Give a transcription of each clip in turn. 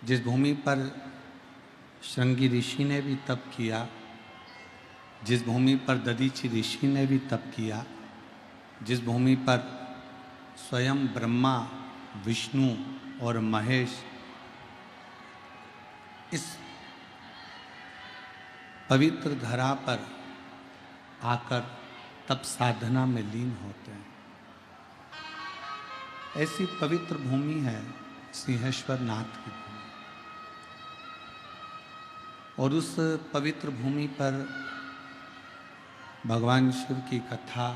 जिस भूमि पर श्रृंगी ऋषि ने भी तप किया, जिस भूमि पर दधीचि ऋषि ने भी तप किया, जिस भूमि पर स्वयं ब्रह्मा, विष्णु और महेश इस पवित्र धरा पर आकर तप साधना में लीन होते हैं, ऐसी पवित्र भूमि है सिंहेश्वर नाथ की भूमि। और उस पवित्र भूमि पर भगवान शिव की कथा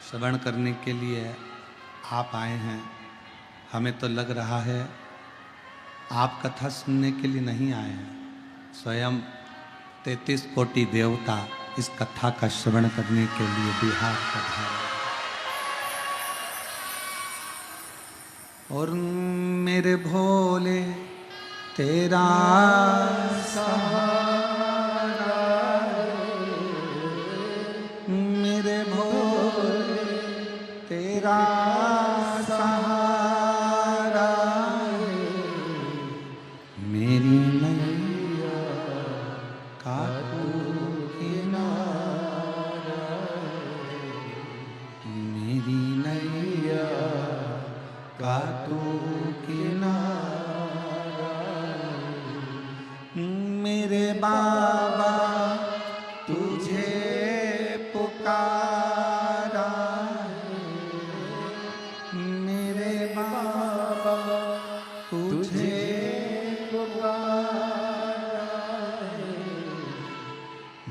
श्रवण करने के लिए आप आए हैं। हमें तो लग रहा है आप कथा सुनने के लिए नहीं आए हैं, स्वयं 33 कोटि देवता इस कथा का श्रवण करने के लिए बिहार पधारे। और मेरे भोले तेरा सहारा, मेरे भोले तेरा सहारा, मेरी नैया का तू किनारा, मेरी नैया का तू किनारा, मेरे बाबा तुझे पुकारा, मेरे बाबा तुझे पुकारा,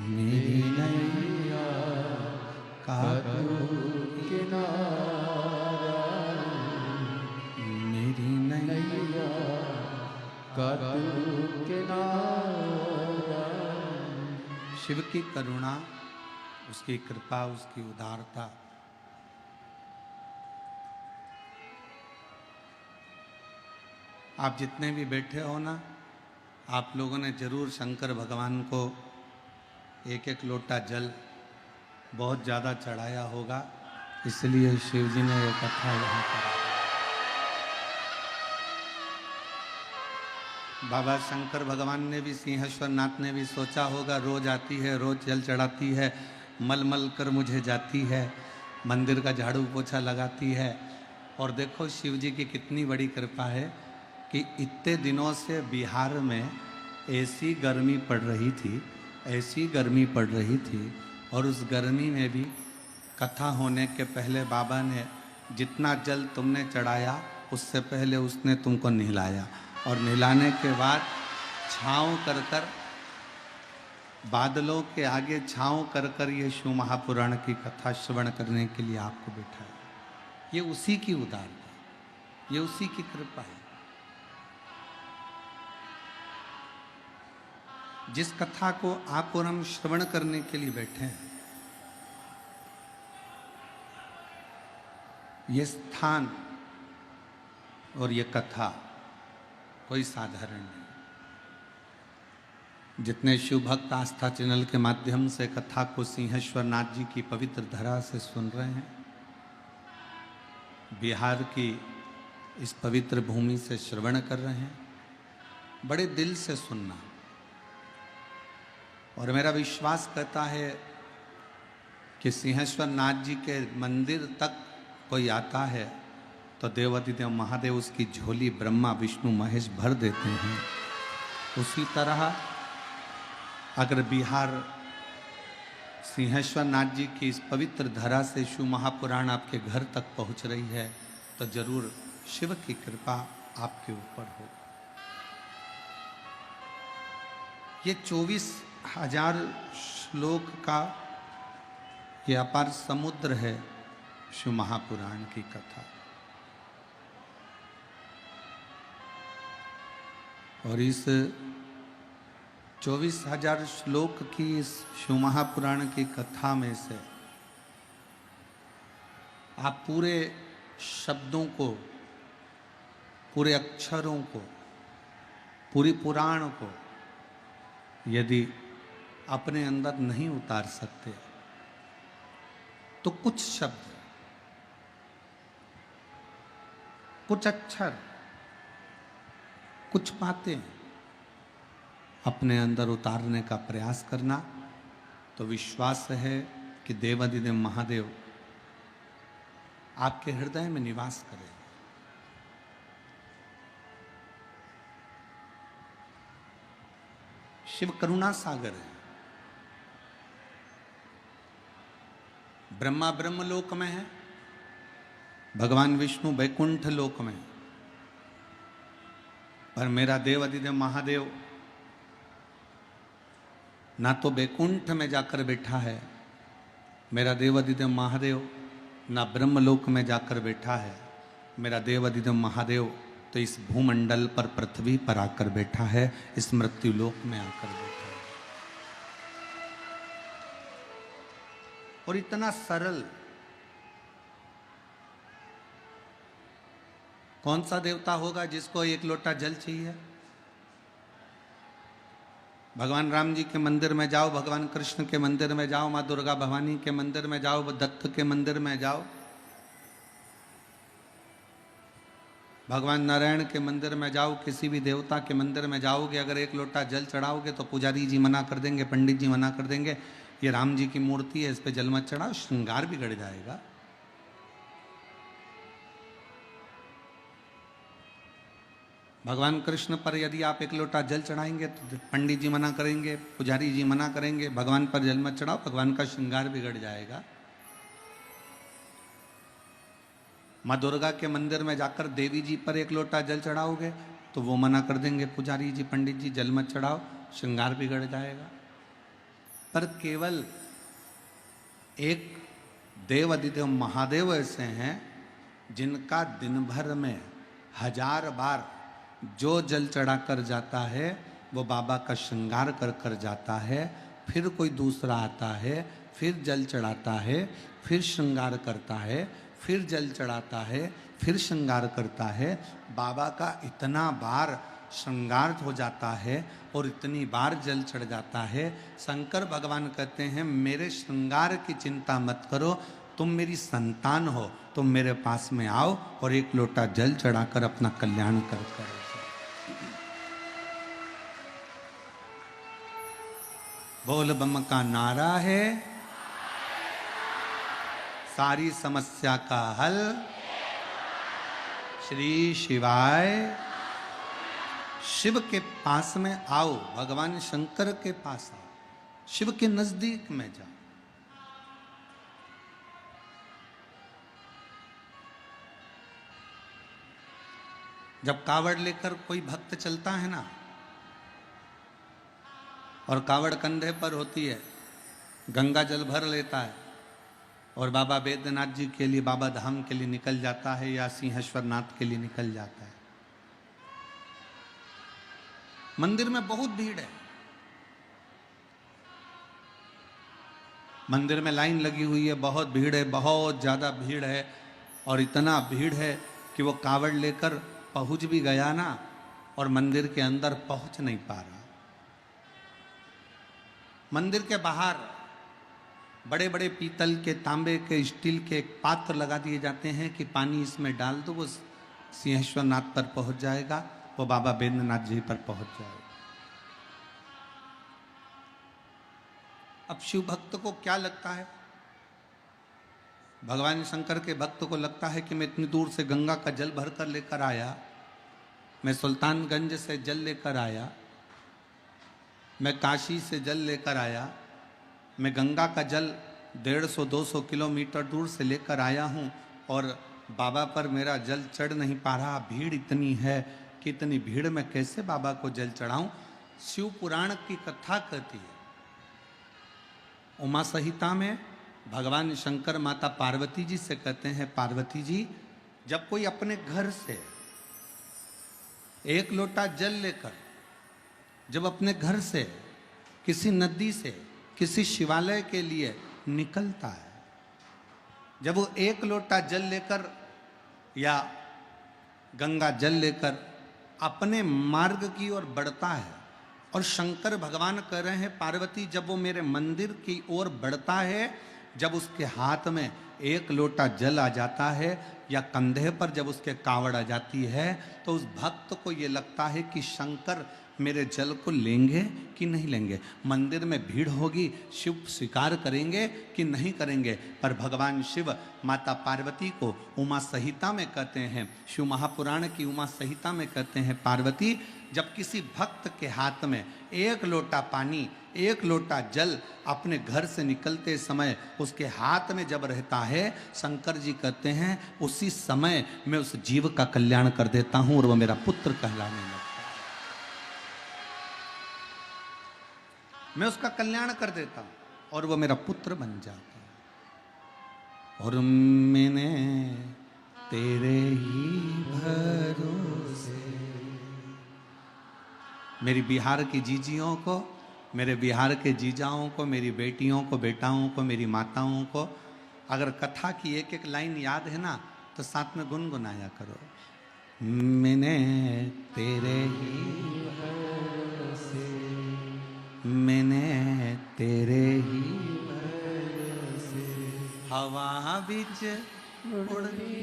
मेरी नैया का तू किनारा, मेरी नैया का तू किनारा। शिव की करुणा, उसकी कृपा, उसकी उदारता आप जितने भी बैठे हो ना, आप लोगों ने जरूर शंकर भगवान को एक एक लोटा जल बहुत ज़्यादा चढ़ाया होगा, इसलिए शिव जी ने ये कथा यहाँ करा। बाबा शंकर भगवान ने भी, सिंहेश्वर नाथ ने भी सोचा होगा, रोज आती है, रोज जल चढ़ाती है, मल मल कर मुझे जाती है, मंदिर का झाड़ू पोछा लगाती है। और देखो शिव जी की कितनी बड़ी कृपा है कि इतने दिनों से बिहार में ऐसी गर्मी पड़ रही थी, ऐसी गर्मी पड़ रही थी, और उस गर्मी में भी कथा होने के पहले बाबा ने जितना जल तुमने चढ़ाया उससे पहले उसने तुमको नहलाया, और नहलाने के बाद छाँव कर कर, बादलों के आगे छाँव कर कर ये शिव महापुराण की कथा श्रवण करने के लिए आपको बिठाया। ये उसी की उदारता, ये उसी की कृपा है। जिस कथा को आप और हम श्रवण करने के लिए बैठे हैं, ये स्थान और ये कथा कोई साधारण नहीं। जितने शिव भक्त आस्था चैनल के माध्यम से कथा को सिंहेश्वर नाथ जी की पवित्र धरा से सुन रहे हैं, बिहार की इस पवित्र भूमि से श्रवण कर रहे हैं, बड़े दिल से सुनना। और मेरा विश्वास कहता है कि सिंहेश्वर नाथ जी के मंदिर तक कोई आता है तो देवाधिदेव महादेव उसकी झोली ब्रह्मा विष्णु महेश भर देते हैं। उसी तरह अगर बिहार सिंहेश्वर नाथ जी की इस पवित्र धरा से शिव महापुराण आपके घर तक पहुंच रही है तो जरूर शिव की कृपा आपके ऊपर हो। ये 24,000 श्लोक का ये अपार समुद्र है शिव महापुराण की कथा। और इस 24,000 श्लोक की इस शिव महापुराण की कथा में से आप पूरे शब्दों को, पूरे अक्षरों को, पूरी पुराण को यदि अपने अंदर नहीं उतार सकते तो कुछ शब्द, कुछ अक्षर कुछ पाते अपने अंदर उतारने का प्रयास करना, तो विश्वास है कि देवाधिदेव महादेव आपके हृदय में निवास करें। शिव करुणा सागर है। ब्रह्मा ब्रह्मलोक में है, भगवान विष्णु वैकुंठ लोक में, पर मेरा देवाधिदेव महादेव ना तो वैकुंठ में जाकर बैठा है, मेरा देवाधिदेव महादेव ना ब्रह्मलोक में जाकर बैठा है, मेरा देवाधिदेव महादेव तो इस भूमंडल पर पृथ्वी पर आकर बैठा है, इस मृत्यु लोक में आकर बैठा है। और इतना सरल, कौन सा देवता होगा जिसको एक लोटा जल चाहिए? भगवान राम जी के मंदिर में जाओ, भगवान कृष्ण के मंदिर में जाओ, माँ दुर्गा भवानी के मंदिर में जाओ, दत्त के मंदिर में जाओ, भगवान नारायण के मंदिर में जाओ, किसी भी देवता के मंदिर में जाओगे, अगर एक लोटा जल चढ़ाओगे तो पुजारी जी मना कर देंगे, पंडित जी मना कर देंगे, ये राम जी की मूर्ति है, इस पे जल मत चढ़ाओ, श्रृंगार बिगड़ जाएगा। भगवान कृष्ण पर यदि आप एक लोटा जल चढ़ाएंगे तो पंडित जी मना करेंगे, पुजारी जी मना करेंगे, भगवान पर जल मत चढ़ाओ, भगवान का श्रृंगार बिगड़ जाएगा। माँ दुर्गा के मंदिर में जाकर देवी जी पर एक लोटा जल चढ़ाओगे तो वो मना कर देंगे, पुजारी जी पंडित जी जल मत चढ़ाओ, श्रृंगार बिगड़ जाएगा। पर केवल एक देवाधिदेव महादेव ऐसे हैं जिनका दिन भर में 1000 बार जो जल चढ़ा कर जाता है वो बाबा का श्रृंगार कर कर जाता है, फिर कोई दूसरा आता है, फिर जल चढ़ाता है, फिर श्रृंगार करता है, फिर जल चढ़ाता है, फिर श्रृंगार करता है। बाबा का इतना बार श्रृंगार हो जाता है और इतनी बार जल चढ़ जाता है, शंकर भगवान कहते हैं मेरे श्रृंगार की चिंता मत करो, तुम मेरी संतान हो, तुम मेरे पास में आओ और एक लोटा जल चढ़ाकर अपना कल्याण कर करो। बोल बम का नारा है, सारी समस्या का हल श्री शिवाय। शिव के पास में आओ, भगवान शंकर के पास आओ, शिव के नजदीक में जाओ। जब कावड़ लेकर कोई भक्त चलता है ना, और कावड़ कंधे पर होती है, गंगा जल भर लेता है और बाबा बैद्यनाथ जी के लिए, बाबा धाम के लिए निकल जाता है या सिंहेश्वर नाथ के लिए निकल जाता है। मंदिर में बहुत भीड़ है, मंदिर में लाइन लगी हुई है, बहुत भीड़ है, बहुत ज्यादा भीड़ है, और इतना भीड़ है कि वो कावड़ लेकर पहुंच भी गया ना और मंदिर के अंदर पहुंच नहीं पा रहा। मंदिर के बाहर बड़े बड़े पीतल के, तांबे के, स्टील के पात्र लगा दिए जाते हैं कि पानी इसमें डाल दो, वो सिंहेश्वर नाथ पर पहुंच जाएगा, वो बाबा बैद्यनाथ जी पर पहुंच जाएगा। अब शिव भक्त को क्या लगता है, भगवान शंकर के भक्त को लगता है कि मैं इतनी दूर से गंगा का जल भरकर लेकर आया, मैं सुल्तानगंज से जल लेकर आया, मैं काशी से जल लेकर आया, मैं गंगा का जल 150-200 किलोमीटर दूर से लेकर आया हूँ और बाबा पर मेरा जल चढ़ नहीं पा रहा, भीड़ इतनी है कि इतनी भीड़ में कैसे बाबा को जल चढ़ाऊं। शिव पुराण की कथा कहती है, उमा संहिता में भगवान शंकर माता पार्वती जी से कहते हैं, पार्वती जी जब कोई अपने घर से एक लोटा जल लेकर, जब अपने घर से किसी नदी से किसी शिवालय के लिए निकलता है, जब वो एक लोटा जल लेकर या गंगा जल लेकर अपने मार्ग की ओर बढ़ता है, और शंकर भगवान कह रहे हैं पार्वती जब वो मेरे मंदिर की ओर बढ़ता है, जब उसके हाथ में एक लोटा जल आ जाता है या कंधे पर जब उसके कावड़ आ जाती है तो उस भक्त को ये लगता है कि शंकर मेरे जल को लेंगे कि नहीं लेंगे, मंदिर में भीड़ होगी, शिव स्वीकार करेंगे कि नहीं करेंगे। पर भगवान शिव माता पार्वती को उमा संहिता में कहते हैं, शिव महापुराण की उमा संहिता में कहते हैं, पार्वती जब किसी भक्त के हाथ में एक लोटा पानी, एक लोटा जल अपने घर से निकलते समय उसके हाथ में जब रहता है, शंकर जी कहते हैं उसी समय मैं उस जीव का कल्याण कर देता हूं और वो मेरा पुत्र कहलाने लगता है। मैं उसका कल्याण कर देता हूं और वो मेरा पुत्र बन जाता है। और मैंने तेरे ही भरोसे, मेरी बिहार की जीजियों को, मेरे बिहार के जीजाओं को, मेरी बेटियों को, बेटाओं को, मेरी माताओं को अगर कथा की एक एक लाइन याद है ना तो साथ में गुनगुनाया करो। मैंने तेरे ही भरोसे, मैंने तेरे ही भरोसे, हवा बीच उड़नी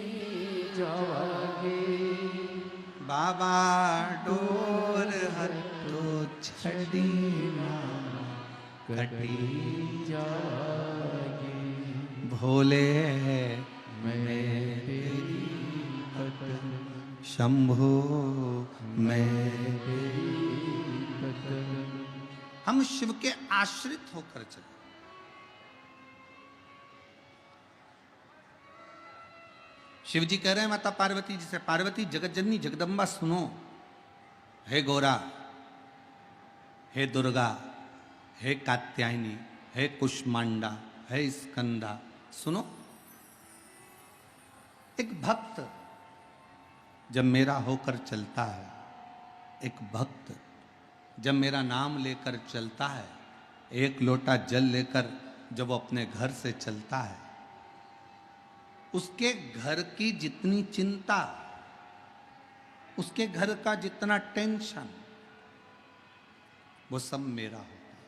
जावागे, बाबा डोर हतो छड़ी कटी जागे, भोले मैं तेरी भक्त, शंभो मैं तेरी भक्त। हम शिव के आश्रित होकर चले। शिव जी कह रहे हैं माता पार्वती जी से, पार्वती जगत जननी जगदम्बा सुनो, हे गौरा, हे दुर्गा, हे कात्यायनी, हे कुष्मांडा, हे स्कंदा, सुनो। एक भक्त जब मेरा होकर चलता है, एक भक्त जब मेरा नाम लेकर चलता है, एक लोटा जल लेकर जब वो अपने घर से चलता है, उसके घर की जितनी चिंता, उसके घर का जितना टेंशन, वो सब मेरा होता है,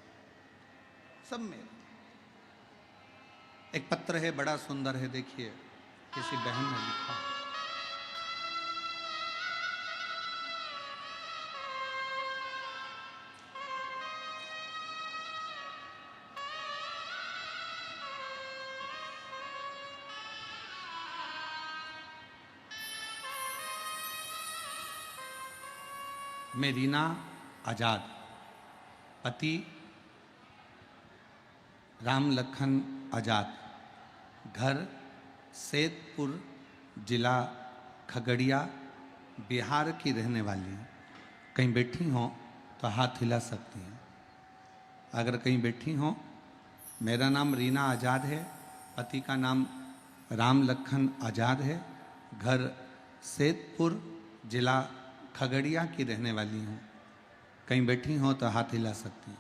सब मेरा। एक पत्र है, बड़ा सुंदर है, देखिए किसी बहन ने लिखा है। मैं रीना आजाद, पति राम लखन आजाद, घर सैदपुर, जिला खगड़िया, बिहार की रहने वाली हूँ। कहीं बैठी हो तो हाथ हिला सकती हैं। अगर कहीं बैठी हो, मेरा नाम रीना आजाद है, पति का नाम राम लखन आजाद है, घर सैदपुर, जिला खगड़िया की रहने वाली हूँ। कहीं बैठी हो तो हाथ हिला सकती हैं।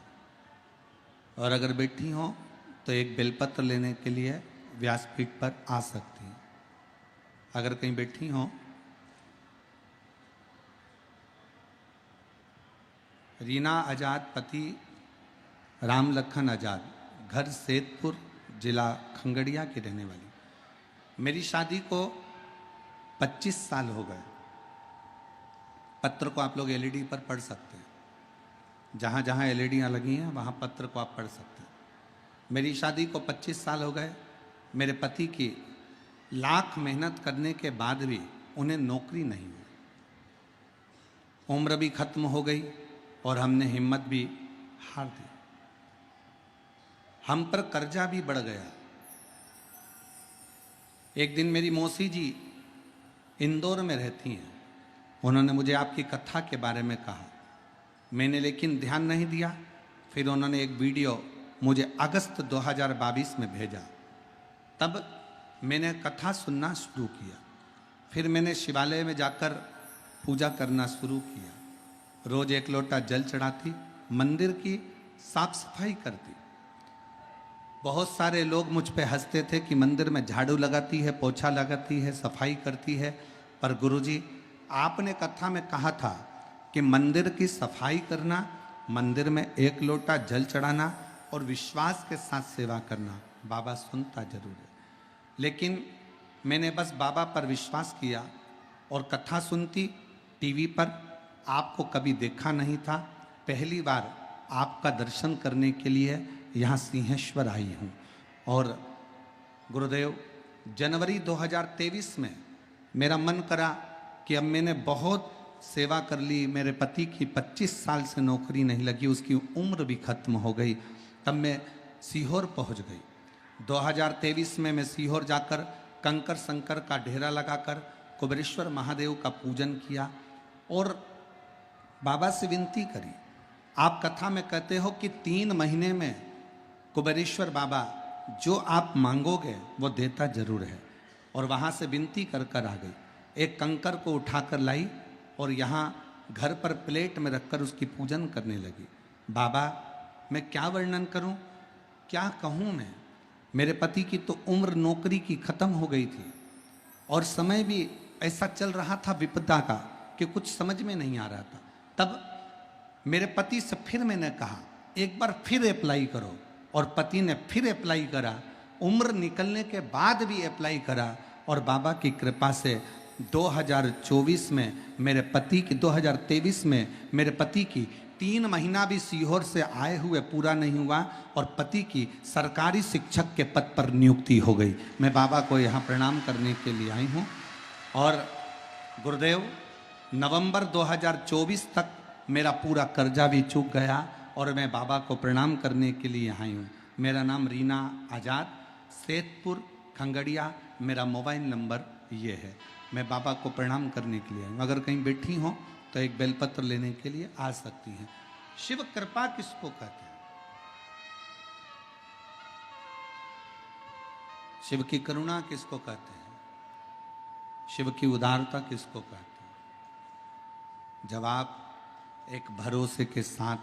और अगर बैठी हो तो एक बेलपत्र लेने के लिए व्यासपीठ पर आ सकती हैं। अगर कहीं बैठी हो, रीना आजाद, पति राम लखन आजाद, घर सैदपुर, जिला खगड़िया की रहने वाली। मेरी शादी को 25 साल हो गए। पत्र को आप लोग एलईडी पर पढ़ सकते हैं, जहाँ जहाँ एलईडियाँ लगी हैं वहाँ पत्र को आप पढ़ सकते हैं। मेरी शादी को 25 साल हो गए। मेरे पति की लाख मेहनत करने के बाद भी उन्हें नौकरी नहीं हुई, उम्र भी खत्म हो गई और हमने हिम्मत भी हार दी। हम पर कर्जा भी बढ़ गया। एक दिन मेरी मौसी जी इंदौर में रहती हैं, उन्होंने मुझे आपकी कथा के बारे में कहा, मैंने लेकिन ध्यान नहीं दिया। फिर उन्होंने एक वीडियो मुझे अगस्त 2022 में भेजा, तब मैंने कथा सुनना शुरू किया। फिर मैंने शिवालय में जाकर पूजा करना शुरू किया, रोज एक लोटा जल चढ़ाती, मंदिर की साफ सफाई करती। बहुत सारे लोग मुझ पे हंसते थे कि मंदिर में झाड़ू लगाती है, पोछा लगाती है, सफाई करती है, पर गुरुजी आपने कथा में कहा था कि मंदिर की सफाई करना, मंदिर में एक लोटा जल चढ़ाना और विश्वास के साथ सेवा करना, बाबा सुनता जरूर है। लेकिन मैंने बस बाबा पर विश्वास किया और कथा सुनती टीवी पर। आपको कभी देखा नहीं था, पहली बार आपका दर्शन करने के लिए यहाँ सिंहेश्वर आई हूँ। और गुरुदेव, जनवरी 2023 में मेरा मन करा कि अब मैंने बहुत सेवा कर ली, मेरे पति की 25 साल से नौकरी नहीं लगी, उसकी उम्र भी खत्म हो गई। तब मैं सीहोर पहुंच गई। 2023 में मैं सीहोर जाकर कंकर शंकर का डेरा लगाकर कुबेरेश्वर महादेव का पूजन किया और बाबा से विनती करी। आप कथा में कहते हो कि 3 महीने में कुबेरेश्वर बाबा जो आप मांगोगे वो देता जरूर है। और वहाँ से विनती कर कर आ गई, एक कंकर को उठाकर लाई और यहाँ घर पर प्लेट में रखकर उसकी पूजन करने लगी। बाबा, मैं क्या वर्णन करूं, क्या कहूं मैं। मेरे पति की तो उम्र नौकरी की खत्म हो गई थी और समय भी ऐसा चल रहा था विपदा का कि कुछ समझ में नहीं आ रहा था। तब मेरे पति से फिर मैंने कहा एक बार फिर अप्लाई करो, और पति ने फिर अप्लाई करा। उम्र निकलने के बाद भी अप्लाई करा और बाबा की कृपा से 2024 में मेरे पति की 2023 में मेरे पति की 3 महीना भी सीहोर से आए हुए पूरा नहीं हुआ और पति की सरकारी शिक्षक के पद पर नियुक्ति हो गई। मैं बाबा को यहाँ प्रणाम करने के लिए आई हूँ। और गुरुदेव, नवंबर 2024 तक मेरा पूरा कर्जा भी चूक गया और मैं बाबा को प्रणाम करने के लिए आई हूँ। मेरा नाम रीना आज़ाद, सेतपुर खंगड़िया, मेरा मोबाइल नंबर ये है। मैं बाबा को प्रणाम करने के लिए आई हूँ। अगर कहीं बैठी हो तो एक बेलपत्र लेने के लिए आ सकती हैं। शिव कृपा किसको कहते हैं? शिव की करुणा किसको कहते हैं? शिव की उदारता किसको कहते हैं? जब आप एक भरोसे के साथ,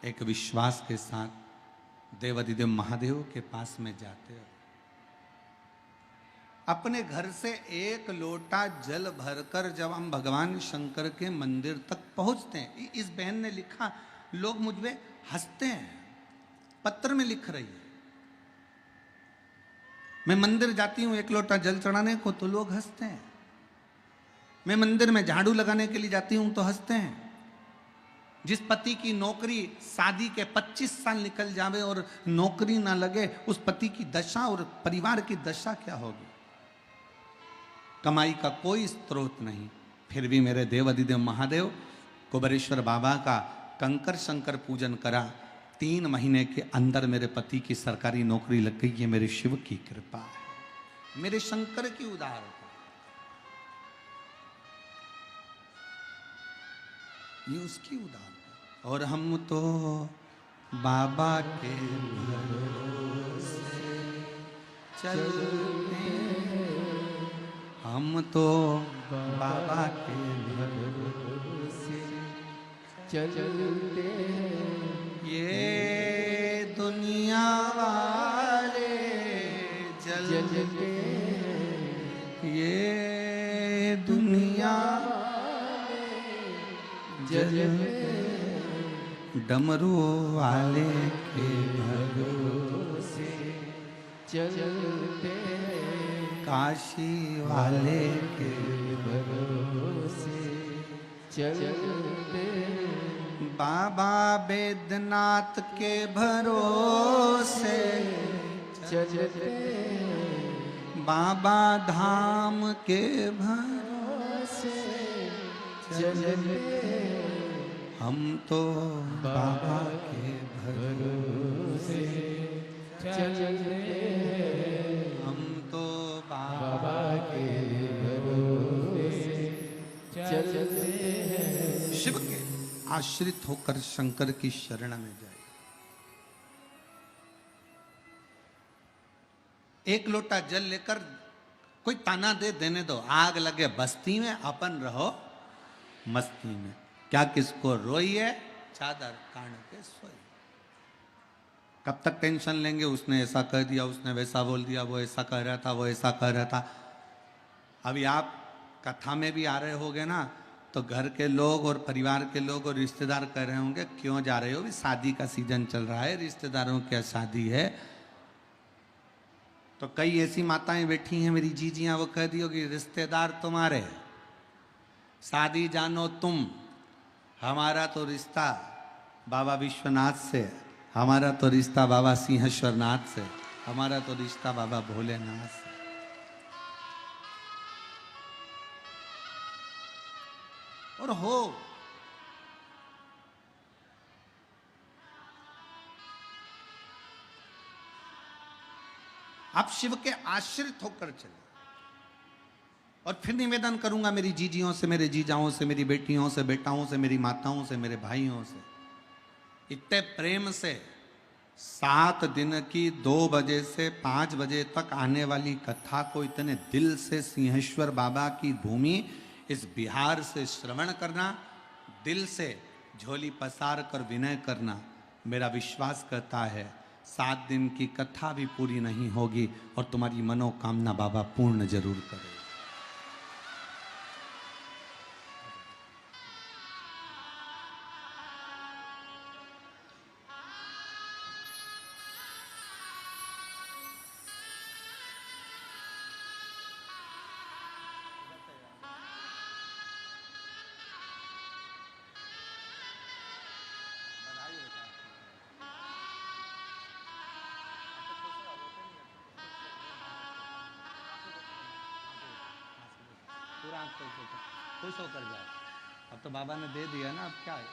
एक विश्वास के साथ देवाधिदेव महादेव के पास में जाते हो, अपने घर से एक लोटा जल भरकर जब हम भगवान शंकर के मंदिर तक पहुंचते हैं। इस बहन ने लिखा, लोग मुझ पे हंसते हैं, पत्र में लिख रही है। मैं मंदिर जाती हूं एक लोटा जल चढ़ाने को तो लोग हंसते हैं। मैं मंदिर में झाड़ू लगाने के लिए जाती हूं तो हंसते हैं। जिस पति की नौकरी शादी के 25 साल निकल जावे और नौकरी ना लगे, उस पति की दशा और परिवार की दशा क्या होगी? कमाई का कोई स्रोत नहीं, फिर भी मेरे देवाधिदेव महादेव कुबेरेश्वर बाबा का कंकर शंकर पूजन करा। 3 महीने के अंदर मेरे पति की सरकारी नौकरी लग गई। ये मेरे शिव की कृपा है, मेरे शंकर की उदारता, ये उसकी उदारता। और हम तो बाबा के भरोसे चलते, हम तो बाबा के भरोसे चलते, ये दुनिया वाले जलते, ये दुनिया जलते, डमरू वाले के भरोसे चलते, काशी वाले के भरोसे चलते, बाबा बैद्यनाथ के भरोसे चलते, बाबा धाम के भरोसे चलते, हम तो बाबा के भरोसे चलते, हम तो बाबा के भरोसे चलते। शिव के आश्रित होकर शंकर की शरण में जाए। एक लोटा जल लेकर कोई ताना दे देने दो, आग लगे बस्ती में, अपन रहो मस्ती में। क्या किसको रोइए, चादर कान के सोइए। कब तक टेंशन लेंगे, उसने ऐसा कह दिया, उसने वैसा बोल दिया, वो ऐसा कह रहा था, वो ऐसा कह रहा था। अभी आप कथा में भी आ रहे होगे ना, तो घर के लोग और परिवार के लोग और रिश्तेदार कह रहे होंगे क्यों जा रहे हो, भी शादी का सीजन चल रहा है, रिश्तेदारों की शादी है। तो तो कई ऐसी माताएं बैठी हैं मेरी जीजियां, वो कह दियो कि रिश्तेदार तुम्हारे, शादी जानो तुम, हमारा तो रिश्ता बाबा विश्वनाथ से, हमारा तो रिश्ता बाबा सिंहेश्वर नाथ से, हमारा तो रिश्ता बाबा भोलेनाथ से। और हो आप शिव के आश्रित होकर चले। और फिर निवेदन करूंगा मेरी जीजियों से, मेरे जीजाओं से, मेरी बेटियों से, बेटाओं से, मेरी माताओं से, मेरे भाइयों से, इतने प्रेम से 7 दिन की 2 बजे से 5 बजे तक आने वाली कथा को इतने दिल से सिंहेश्वर बाबा की भूमि इस बिहार से श्रवण करना, दिल से झोली पसार कर विनय करना, मेरा विश्वास करता है 7 दिन की कथा भी पूरी नहीं होगी और तुम्हारी मनोकामना बाबा पूर्ण जरूर करे। पूरा खुश होकर जाओ, अब तो बाबा ने दे दिया ना, अब क्या है,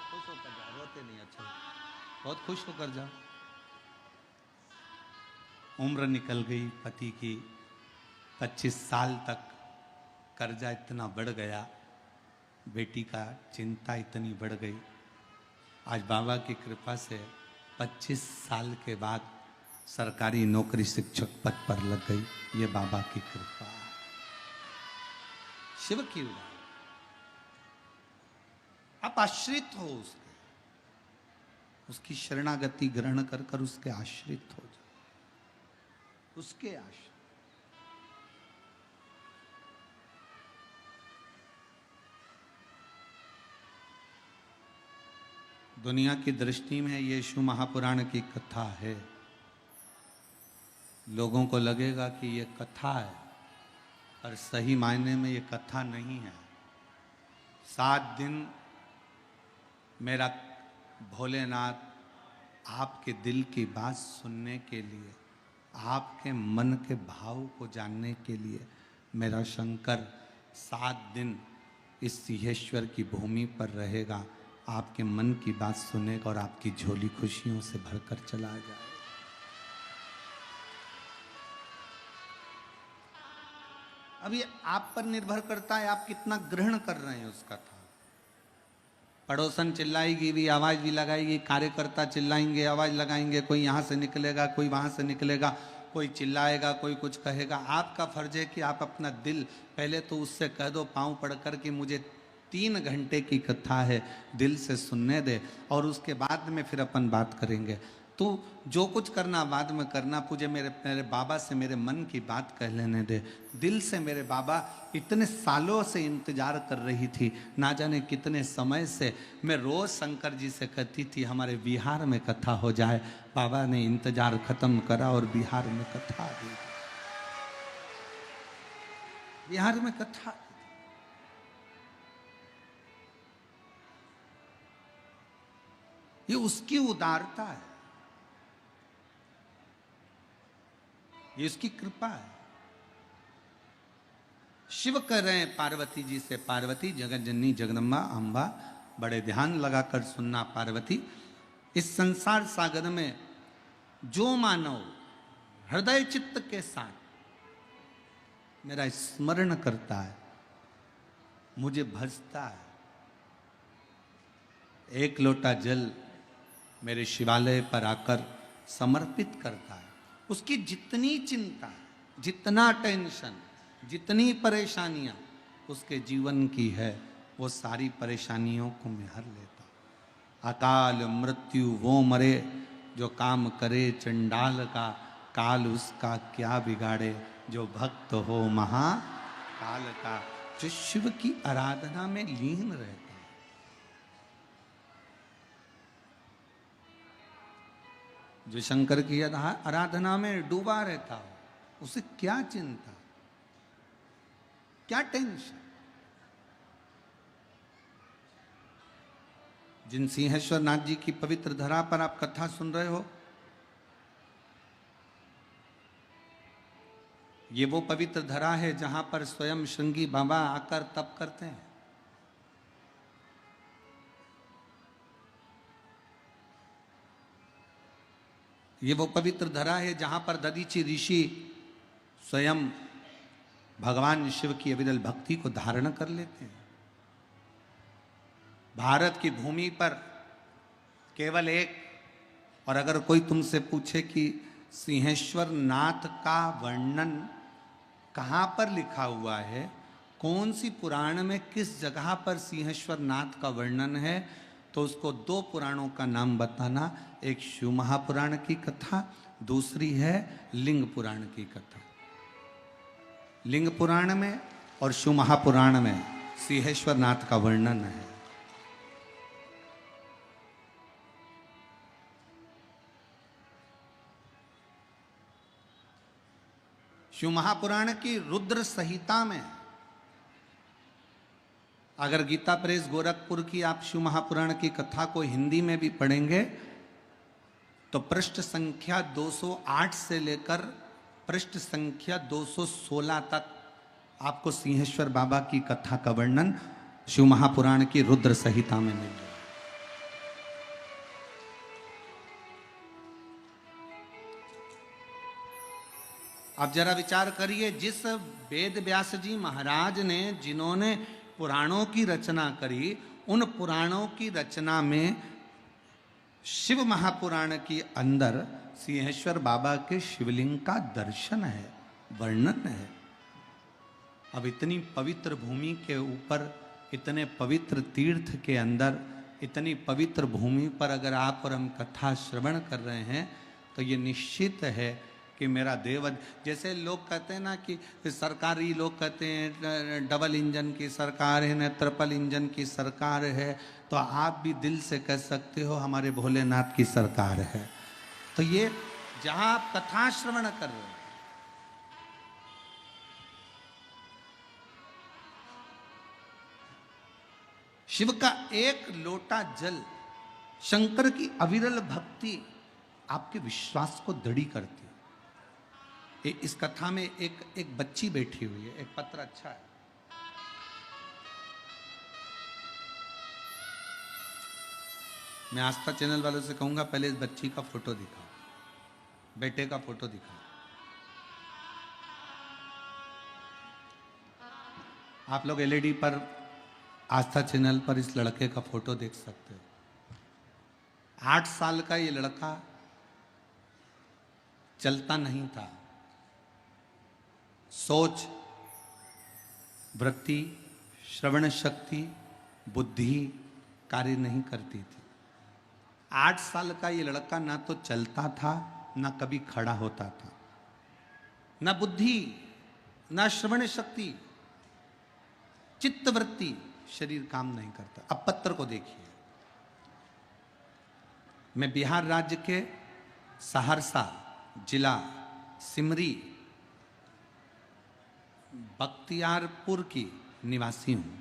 खुश होकर जाओ, रोते नहीं। अच्छा, बहुत खुश होकर जाओ। उम्र निकल गई पति की, 25 साल तक कर्जा इतना बढ़ गया, बेटी का चिंता इतनी बढ़ गई। आज बाबा की कृपा से 25 साल के बाद सरकारी नौकरी शिक्षक पद पर लग गई। ये बाबा की कृपा, शिव की उदार। आप आश्रित हो उसके, उसकी शरणागति ग्रहण कर कर उसके आश्रित हो जाओ, उसके आश्रित। दुनिया की दृष्टि में यीशु महापुराण की कथा है। लोगों को लगेगा कि ये कथा है, और सही मायने में ये कथा नहीं है। 7 दिन मेरा भोलेनाथ आपके दिल की बात सुनने के लिए, आपके मन के भाव को जानने के लिए, मेरा शंकर 7 दिन इस सिंहेश्वर की भूमि पर रहेगा, आपके मन की बात सुनेगा और आपकी झोली खुशियों से भरकर चला जाए। अब ये आप पर निर्भर करता है, आप कितना ग्रहण कर रहे हैं उस कथा। पड़ोसन चिल्लाएगी भी, आवाज भी लगाएगी, कार्यकर्ता चिल्लाएंगे, आवाज लगाएंगे, कोई यहाँ से निकलेगा, कोई वहाँ से निकलेगा, कोई चिल्लाएगा, कोई कुछ कहेगा। आपका फर्ज है कि आप अपना दिल पहले तो उससे कह दो, पाँव पड़कर कि मुझे 3 घंटे की कथा है, दिल से सुनने दे, और उसके बाद में फिर अपन बात करेंगे। तू जो कुछ करना बाद में करना, मुझे मेरे बाबा से मेरे मन की बात कह लेने दे। दिल से मेरे बाबा इतने सालों से इंतजार कर रही थी, ना जाने कितने समय से मैं रोज शंकर जी से कहती थी हमारे बिहार में कथा हो जाए। बाबा ने इंतजार खत्म करा और बिहार में कथा दी। बिहार में कथा, ये उसकी उदारता है, ये उसकी कृपा है। शिव कह रहे हैं पार्वती जी से, पार्वती जगत जननी जगदम्बा अम्बा, बड़े ध्यान लगाकर सुनना पार्वती, इस संसार सागर में जो मानव हृदय चित्त के साथ मेरा स्मरण करता है, मुझे भजता है, एक लोटा जल मेरे शिवालय पर आकर समर्पित करता है, उसकी जितनी चिंता, जितना टेंशन, जितनी परेशानियां उसके जीवन की है, वो सारी परेशानियों को मैं हर लेता हूं। अकाल मृत्यु वो मरे जो काम करे चंडाल का, काल उसका क्या बिगाड़े जो भक्त हो महाकाल का। जो शिव की आराधना में लीन रहता है, जो शंकर की आराधना में डूबा रहता हो, उसे क्या चिंता, क्या टेंशन। जिन सिंहेश्वर नाथ जी की पवित्र धरा पर आप कथा सुन रहे हो, ये वो पवित्र धरा है जहां पर स्वयं श्रृंगी बाबा आकर तप करते हैं। ये वो पवित्र धरा है जहां पर दधीचि ऋषि स्वयं भगवान शिव की अविरल भक्ति को धारण कर लेते हैं। भारत की भूमि पर केवल एक, और अगर कोई तुमसे पूछे कि सिंहेश्वर नाथ का वर्णन कहाँ पर लिखा हुआ है, कौन सी पुराण में किस जगह पर सिंहेश्वर नाथ का वर्णन है, तो उसको दो पुराणों का नाम बताना। एक शिव महापुराण की कथा, दूसरी है लिंग पुराण की कथा। लिंग पुराण में और शिव महापुराण में सिंहेश्वर नाथ का वर्णन है। शिव महापुराण की रुद्र संहिता में, अगर गीता प्रेस गोरखपुर की आप शिव महापुराण की कथा को हिंदी में भी पढ़ेंगे तो पृष्ठ संख्या 208 से लेकर पृष्ठ संख्या 216 तक आपको सिंहेश्वर बाबा की कथा का वर्णन शिव महापुराण की रुद्र संहिता में मिलेगा। अब जरा विचार करिए, जिस वेद व्यास जी महाराज ने, जिन्होंने पुराणों की रचना करी, उन पुराणों की रचना में शिव महापुराण के अंदर सिंहेश्वर बाबा के शिवलिंग का दर्शन है, वर्णन है। अब इतनी पवित्र भूमि के ऊपर, इतने पवित्र तीर्थ के अंदर, इतनी पवित्र भूमि पर अगर आप और हम कथा श्रवण कर रहे हैं तो ये निश्चित है कि मेरा देव, जैसे लोग कहते हैं ना कि सरकारी लोग कहते हैं डबल इंजन की सरकार है न ट्रिपल इंजन की सरकार है, तो आप भी दिल से कह सकते हो हमारे भोलेनाथ की सरकार है। तो ये जहां आप कथा श्रवण कर रहे हो, शिव का एक लोटा जल, शंकर की अविरल भक्ति आपके विश्वास को दृढ़ करती है। इस कथा में एक बच्ची बैठी हुई है, एक पत्र अच्छा है, मैं आस्था चैनल वालों से कहूंगा पहले इस बच्ची का फोटो दिखाओ, बेटे का फोटो दिखाओ। आप लोग एलईडी पर आस्था चैनल पर इस लड़के का फोटो देख सकते हो। 8 साल का ये लड़का चलता नहीं था, सोच, वृत्ति, श्रवण शक्ति, बुद्धि कार्य नहीं करती थी। 8 साल का ये लड़का ना तो चलता था, ना कभी खड़ा होता था, ना बुद्धि, ना श्रवण शक्ति, चित्तवृत्ति, शरीर काम नहीं करता। अब पत्र को देखिए, मैं बिहार राज्य के सहरसा जिला सिमरी बख्तियारपुर की निवासी हूं।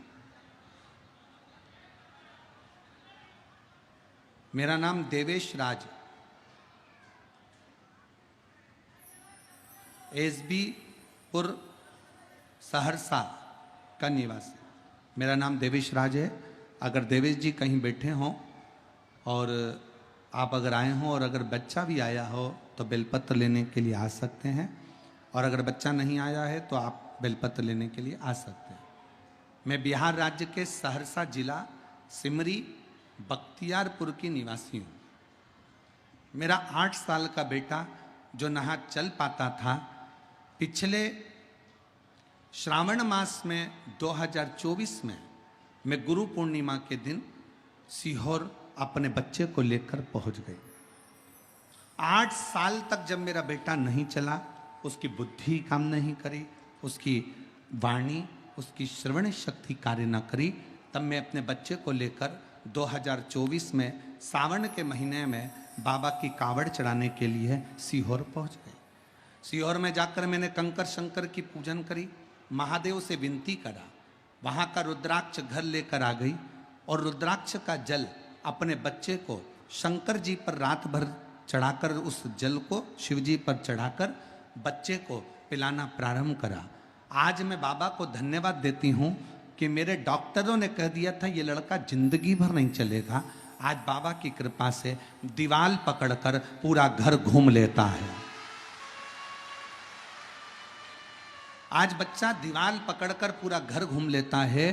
मेरा नाम देवेश राज, एसबी पुर सहरसा का निवासी। मेरा नाम देवेश राज है। अगर देवेश जी कहीं बैठे हों और आप अगर आए हों और अगर बच्चा भी आया हो तो बेलपत्र लेने के लिए आ सकते हैं, और अगर बच्चा नहीं आया है तो आप बेलपत्र लेने के लिए आ सकते हैं। मैं बिहार राज्य के सहरसा जिला सिमरी बख्तियारपुर की निवासी हूँ। मेरा 8 साल का बेटा जो ना चल पाता था, पिछले श्रावण मास में 2024 में मैं गुरु पूर्णिमा के दिन सीहोर अपने बच्चे को लेकर पहुंच गई। 8 साल तक जब मेरा बेटा नहीं चला, उसकी बुद्धि काम नहीं करी, उसकी वाणी, उसकी श्रवण शक्ति कार्य न करी, तब मैं अपने बच्चे को लेकर 2024 में सावन के महीने में बाबा की कावड़ चढ़ाने के लिए सीहोर पहुंच गए। सीहोर में जाकर मैंने कंकर शंकर की पूजन करी, महादेव से विनती करा, वहाँ का रुद्राक्ष घर लेकर आ गई और रुद्राक्ष का जल अपने बच्चे को शंकर जी पर रात भर चढ़ाकर, उस जल को शिव जी पर चढ़ाकर बच्चे को पिलाना प्रारंभ करा। आज मैं बाबा को धन्यवाद देती हूँ कि मेरे डॉक्टरों ने कह दिया था ये लड़का जिंदगी भर नहीं चलेगा, आज बाबा की कृपा से दीवाल पकड़कर पूरा घर घूम लेता है। आज बच्चा दीवाल पकड़कर पूरा घर घूम लेता है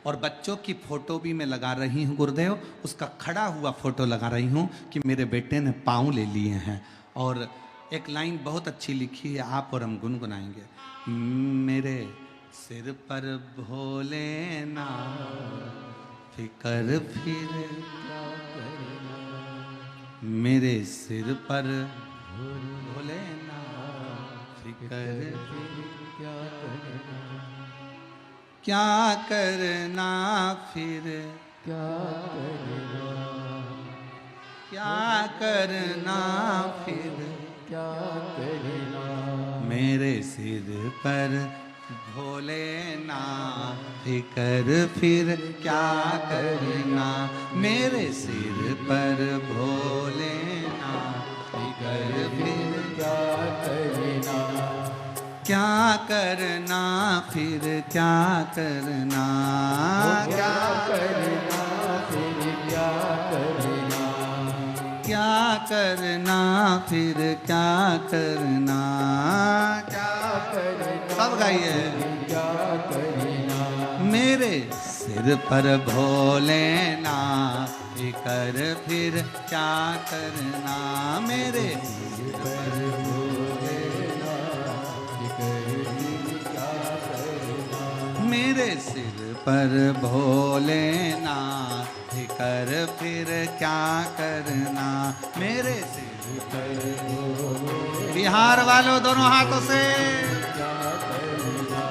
और बच्चों की फोटो भी मैं लगा रही हूँ गुरुदेव, उसका खड़ा हुआ फोटो लगा रही हूँ कि मेरे बेटे ने पाँव ले लिए हैं। और एक लाइन बहुत अच्छी लिखी है, आप और हम गुनगुनाएंगे। मेरे सिर पर भोले ना फिकर फिर, मेरे सिर पर भोले ना फिकर फिर, क्या करना फिर, क्या करना फिर, क्या करना, मेरे सिर पर भोले ना फिकर फिर, क्या करना, मेरे सिर पर भोले ना फिकर फिर, क्या करना, क्या करना फिर, क्या करना, क्या करना फिर, क्या करना, क्या करना फिर, क्या करना, क्या करना, सब गाइए, क्या करना, मेरे सिर पर भोले ना फिकर फिर, क्या करना, मेरे सिर पर भोले ना फिकर फिर, क्या करना, मेरे सिर पर भोले ना फिकर फिर, क्या करना, मेरे सिर पर भोले। बिहार वालों दोनों हाथों से क्या करना,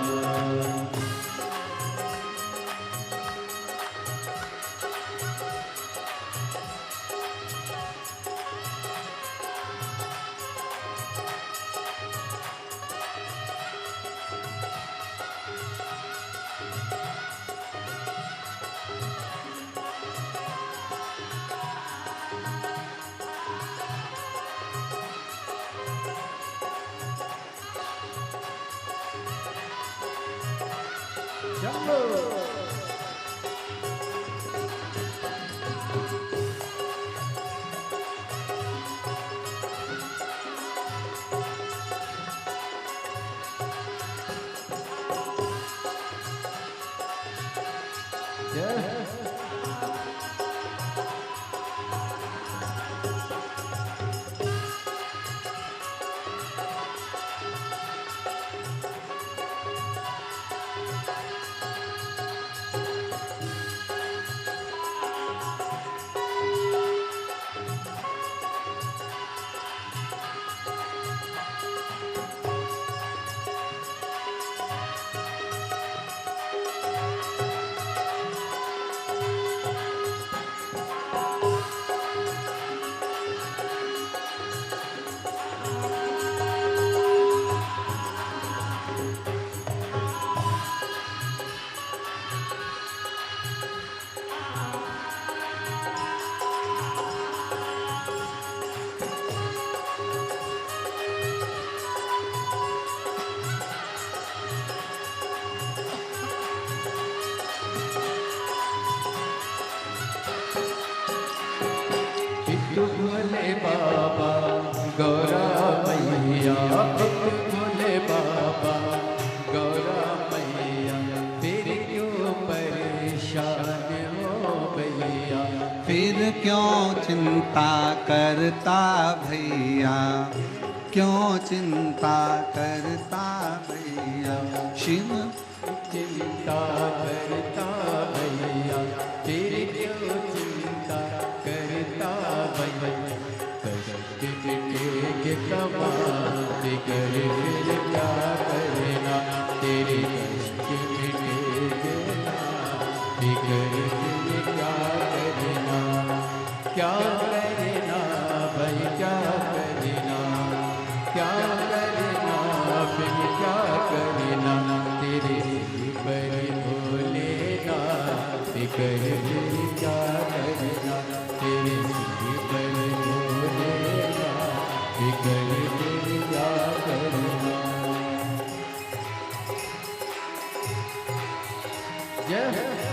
भोले बाबा गौरा मैया, भोले बाबा गौरा मैया, फिर क्यों परेशान हो भैया, फिर क्यों चिंता करता भैया, क्यों चिंता करता भैया, शिव चिंता करता भैया, फिर क्यों चिंता करता भैया, कष्ट के कमाते कर फिर क्या करना, तेरे कष्ट मिटेगे ना, फिकर फिर क्या करना, क्या करना भैया, जय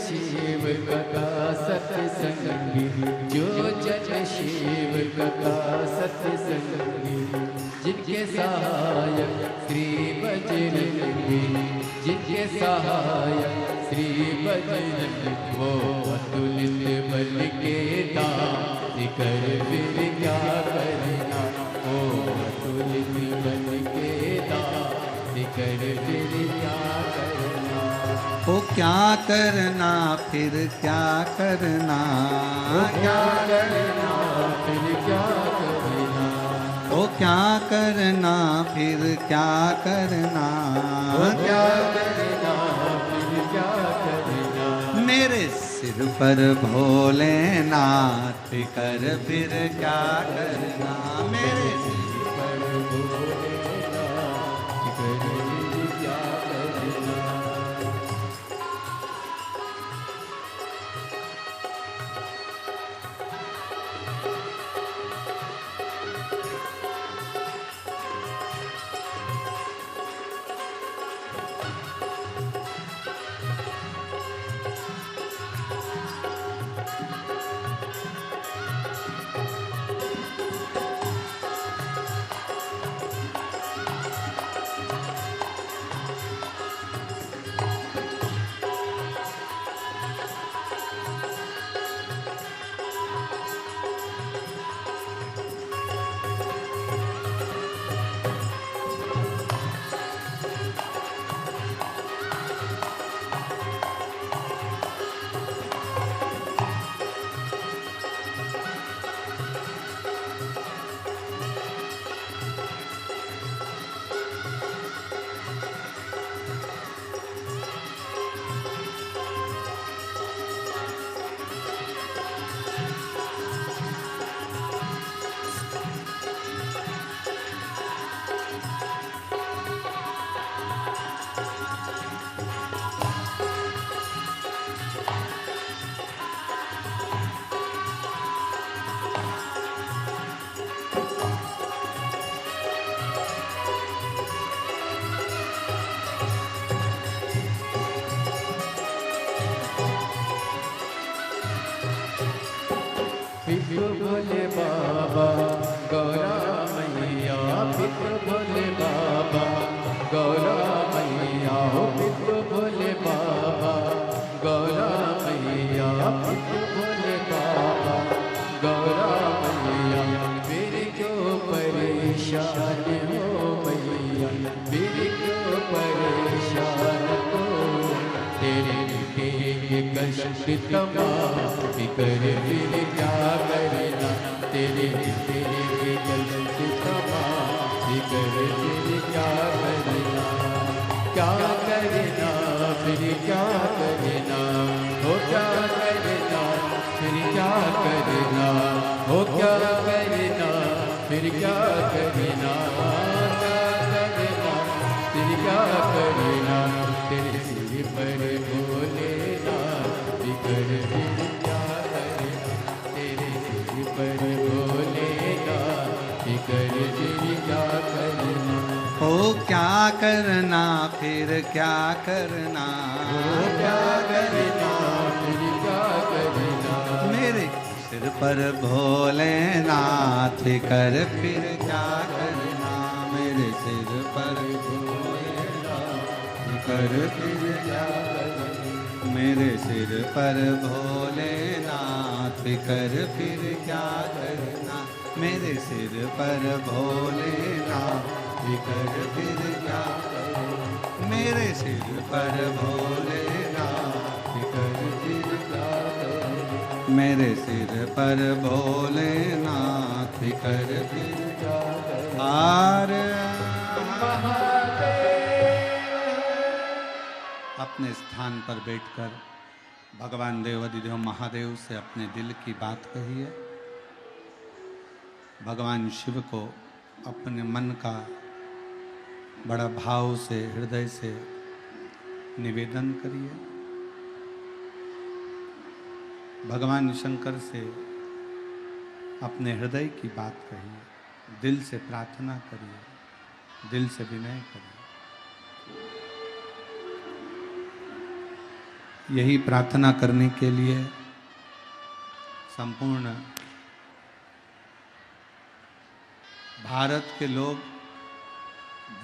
शिव का सत्संगी, जो जन शिव का सत्संगी, जिनके सहायक श्री बजरंगी, जिनके सहायक श्री बजरंगी, वो अतुलित बल के दान कर फिर क्या करना, वो अतुलित बल के दान कर फिर क्या करना, ओ क्या करना फिर क्या करना, क्या करना फिर क्या करना, ओ क्या करना फिर क्या करना, क्या करना फिर क्या करना, मेरे सिर पर भोलेनाथ कर फिर क्या करना, मेरे सिर पर भोलेनाथ कर फिर क्या करना, पितृ भोले बाबा गौरा मैया, पितृ भोले बाबा गौरा मैया, हो पितृ भोले बाबा गौरा मैया, पितृ भोले बाबा गौरा मैया, मेरे क्यों परेशान हो मैया, मेरे क्यों परेशान हो, तेरे के कष्ट तमाम कर फिर क्या करना, तेरे के कष्ट तमाम कर फिर क्या करना, क्या करना फिर क्या करना, हो क्या करना फिर क्या करना, हो क्या करना फिर क्या करना, क्या करना फिर क्या करना, तेरे सिर पर भोलेनाथ कर फिर क्या करना, तेरे सिर पर भोलेनाथ कर फिर क्या करना, ओ क्या करना फिर क्या करना, हो क्या करना फिर क्या करना, मेरे सिर पर भोलेनाथ कर फिर क्या करना, मेरे सिर पर भोलेनाथ कर फिर क्या करना, मेरे सिर पर भोलेनाथ कर फिर क्या करना, मेरे सिर पर भोलेनाथ कर फिर क्या करना, मेरे सिर पर भोलेनाथ कर फिर क्या करना, मेरे सिर पर भोलेनाथ कर फिर क्या करना। अपने स्थान पर बैठकर भगवान देवाधिदेव महादेव से अपने दिल की बात कहिए। भगवान शिव को अपने मन का बड़ा भाव से, हृदय से निवेदन करिए। भगवान शंकर से अपने हृदय की बात कहिए, दिल से प्रार्थना करिए, दिल से विनय करिए। यही प्रार्थना करने के लिए संपूर्ण भारत के लोग,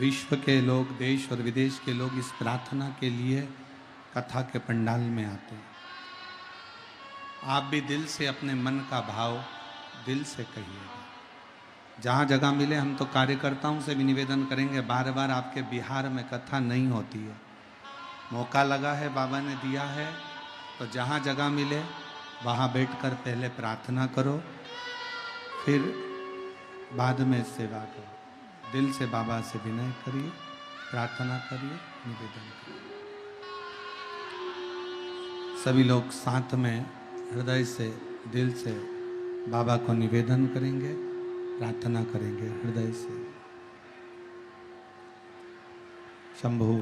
विश्व के लोग, देश और विदेश के लोग इस प्रार्थना के लिए कथा के पंडाल में आते हैं। आप भी दिल से अपने मन का भाव दिल से कहिएगा। जहाँ जगह मिले, हम तो कार्यकर्ताओं से भी निवेदन करेंगे, बार बार आपके बिहार में कथा नहीं होती है, मौका लगा है, बाबा ने दिया है, तो जहाँ जगह मिले वहाँ बैठकर पहले प्रार्थना करो, फिर बाद में सेवा करो। दिल से बाबा से विनय करिए, प्रार्थना करिए, निवेदन करिए। सभी लोग साथ में हृदय से, दिल से बाबा को निवेदन करेंगे, प्रार्थना करेंगे हृदय से। शंभु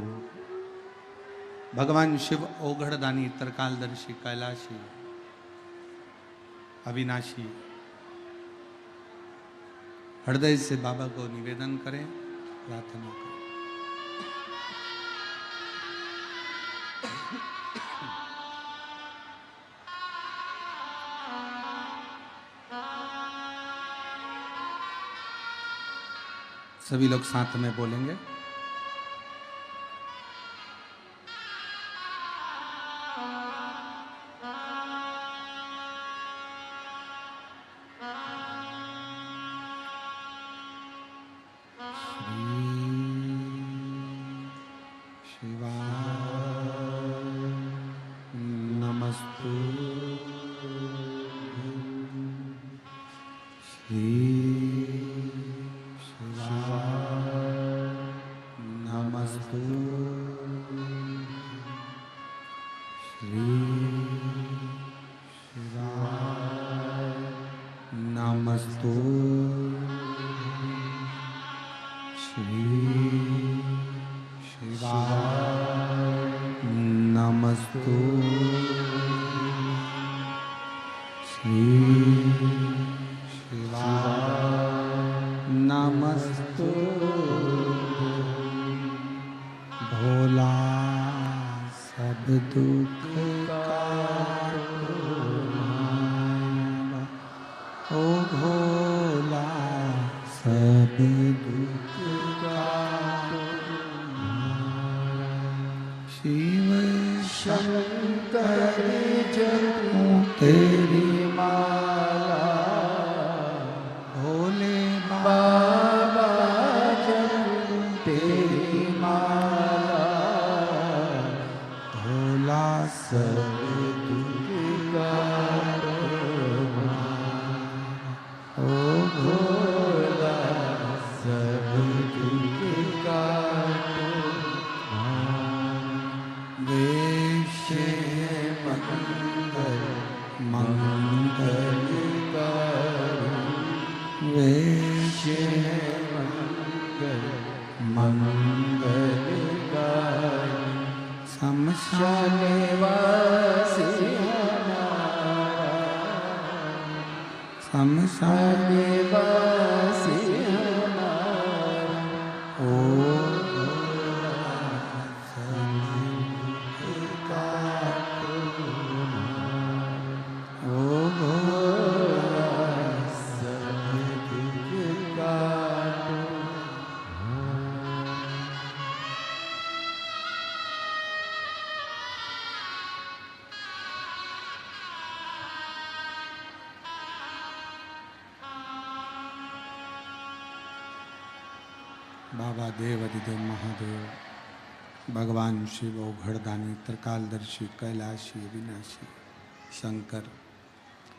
भगवान शिव ओघड़दानी, त्रिकालदर्शी, कैलाशी, अविनाशी, हृदय से बाबा को निवेदन करें, प्रार्थना करें। सभी लोग साथ में बोलेंगे। Oh बाबा देव अधिदेव महादेव, भगवान शिव औघड़दानी, त्रिकालदर्शी, कैलाशी, विनाशी, शंकर,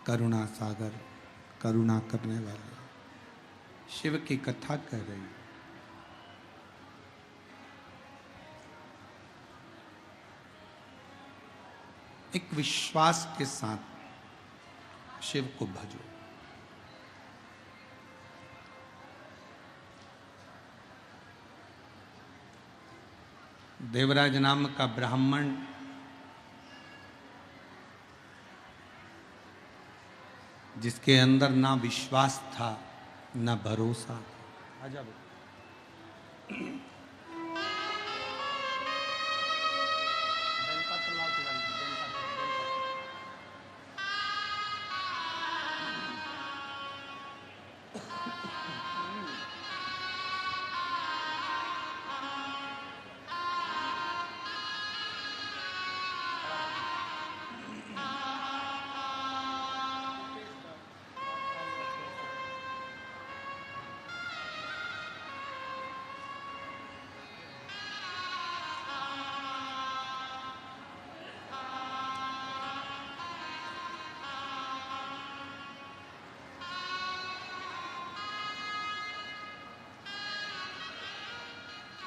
करुणा सागर, करुणा करने वाले, शिव की कथा कर रही। एक विश्वास के साथ शिव को भजो। देवराज नाम का ब्राह्मण जिसके अंदर ना विश्वास था ना भरोसा था। आजा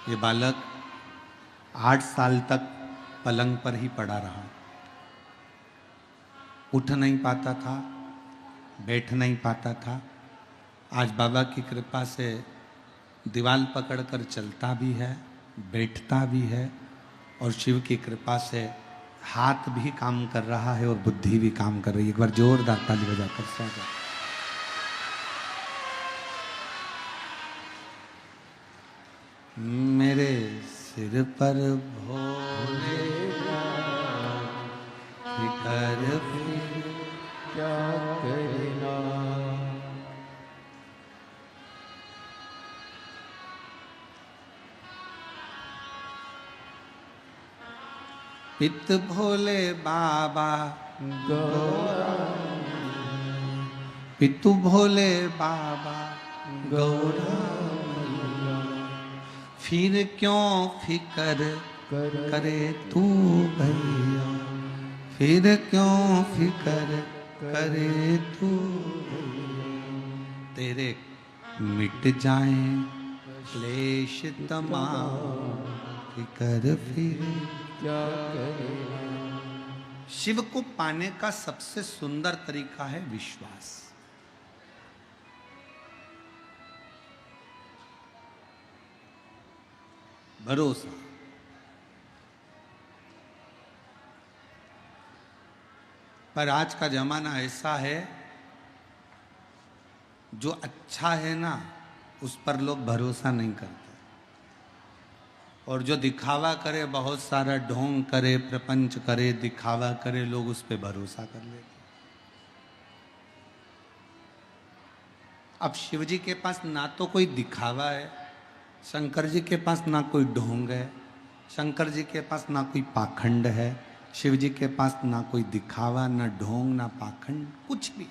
ये बालक 8 साल तक पलंग पर ही पड़ा रहा, उठ नहीं पाता था, बैठ नहीं पाता था। आज बाबा की कृपा से दीवार पकड़कर चलता भी है, बैठता भी है, और शिव की कृपा से हाथ भी काम कर रहा है और बुद्धि भी काम कर रही है। एक बार जोरदार ताली बजाकर स्वागत। मेरे सिर पर भोले फिकर फिर क्या करना। पित भोले बाबा गौरा, पितु भोले बाबा गौरा, फिर क्यों फिकर करे तू भैया, फिर क्यों फिकर करे तू भैया। तेरे मिट जाए क्लेश तमाम, फिकर फिर क्या करना। शिव को पाने का सबसे सुंदर तरीका है विश्वास। भरोसा। पर आज का जमाना ऐसा है, जो अच्छा है ना उस पर लोग भरोसा नहीं करते, और जो दिखावा करे, बहुत सारा ढोंग करे, प्रपंच करे, दिखावा करे, लोग उस पर भरोसा कर लेते। अब शिव जी के पास ना तो कोई दिखावा है, शंकर जी के पास ना कोई ढोंग है, शंकर जी के पास ना कोई पाखंड है, शिव जी के पास ना कोई दिखावा, ना ढोंग, ना पाखंड, कुछ भी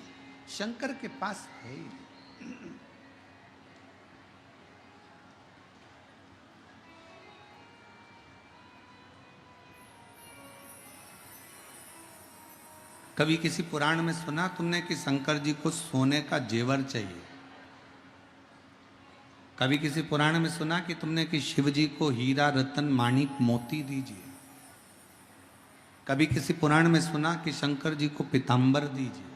शंकर के पास है ही नहीं। कभी किसी पुराण में सुना तुमने कि शंकर जी को सोने का जेवर चाहिए? कभी किसी पुराण में सुना कि तुमने कि शिव जी को हीरा रतन माणिक मोती दीजिए? कभी किसी पुराण में सुना कि शंकर जी को पीतांबर दीजिए?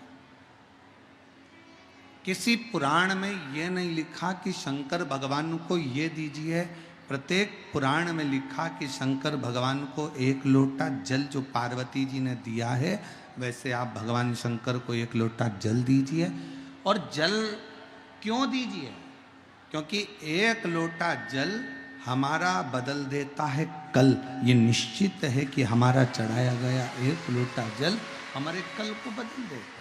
किसी पुराण में यह नहीं लिखा कि शंकर भगवान को ये दीजिए। प्रत्येक पुराण में लिखा कि शंकर भगवान को 1 लोटा जल जो पार्वती जी ने दिया है, वैसे आप भगवान शंकर को 1 लोटा जल दीजिए। और जल क्यों दीजिए? क्योंकि 1 लोटा जल हमारा बदल देता है कल। ये निश्चित है कि हमारा चढ़ाया गया 1 लोटा जल हमारे कल को बदल देता है।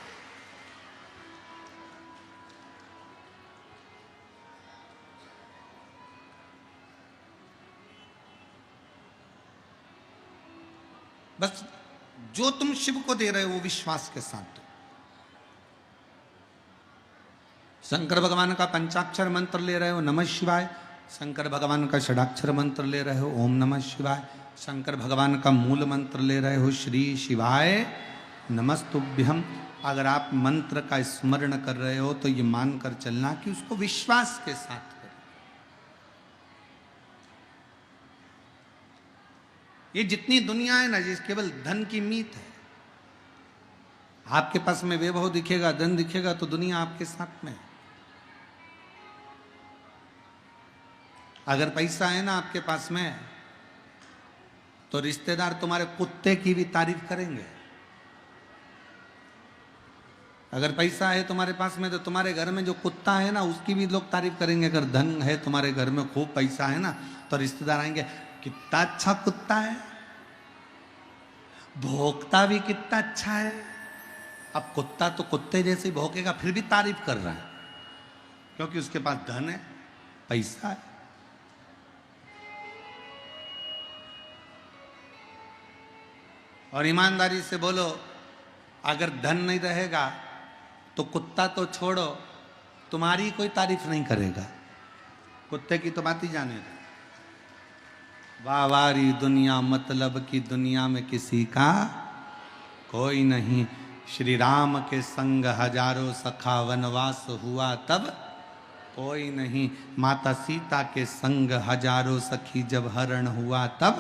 बस जो तुम शिव को दे रहे हो वो विश्वास के साथ दो। शंकर भगवान का पंचाक्षर मंत्र ले रहे हो, नमः शिवाय, शंकर भगवान का षडाक्षर मंत्र ले रहे हो ओम नमः शिवाय, शंकर भगवान का मूल मंत्र ले रहे हो श्री शिवाय नमस्तुभ्यम। अगर आप मंत्र का स्मरण कर रहे हो तो ये मानकर चलना कि उसको विश्वास के साथ करो। ये जितनी दुनिया है ना, जिस केवल धन की मीत है। आपके पास में वैभव दिखेगा, धन दिखेगा तो दुनिया आपके साथ में है। अगर पैसा है ना आपके पास में तो रिश्तेदार तुम्हारे कुत्ते की भी तारीफ करेंगे। अगर पैसा है तुम्हारे पास में तो तुम्हारे घर में जो कुत्ता है ना उसकी भी लोग तारीफ करेंगे। अगर धन है तुम्हारे घर में, खूब पैसा है ना, तो रिश्तेदार आएंगे, कितना अच्छा कुत्ता है, भौंकता भी कितना अच्छा है। अब कुत्ता तो कुत्ते जैसे ही भौंकेगा फिर भी तारीफ कर रहा है, क्योंकि उसके पास धन है, पैसा है। और ईमानदारी से बोलो, अगर धन नहीं रहेगा तो कुत्ता तो छोड़ो, तुम्हारी कोई तारीफ नहीं करेगा। कुत्ते की तो बात ही जाने दो। वाहवारी दुनिया मतलब की दुनिया में किसी का कोई नहीं। श्री राम के संग हजारों सखा वनवास हुआ तब कोई नहीं। माता सीता के संग हजारों सखी जब हरण हुआ तब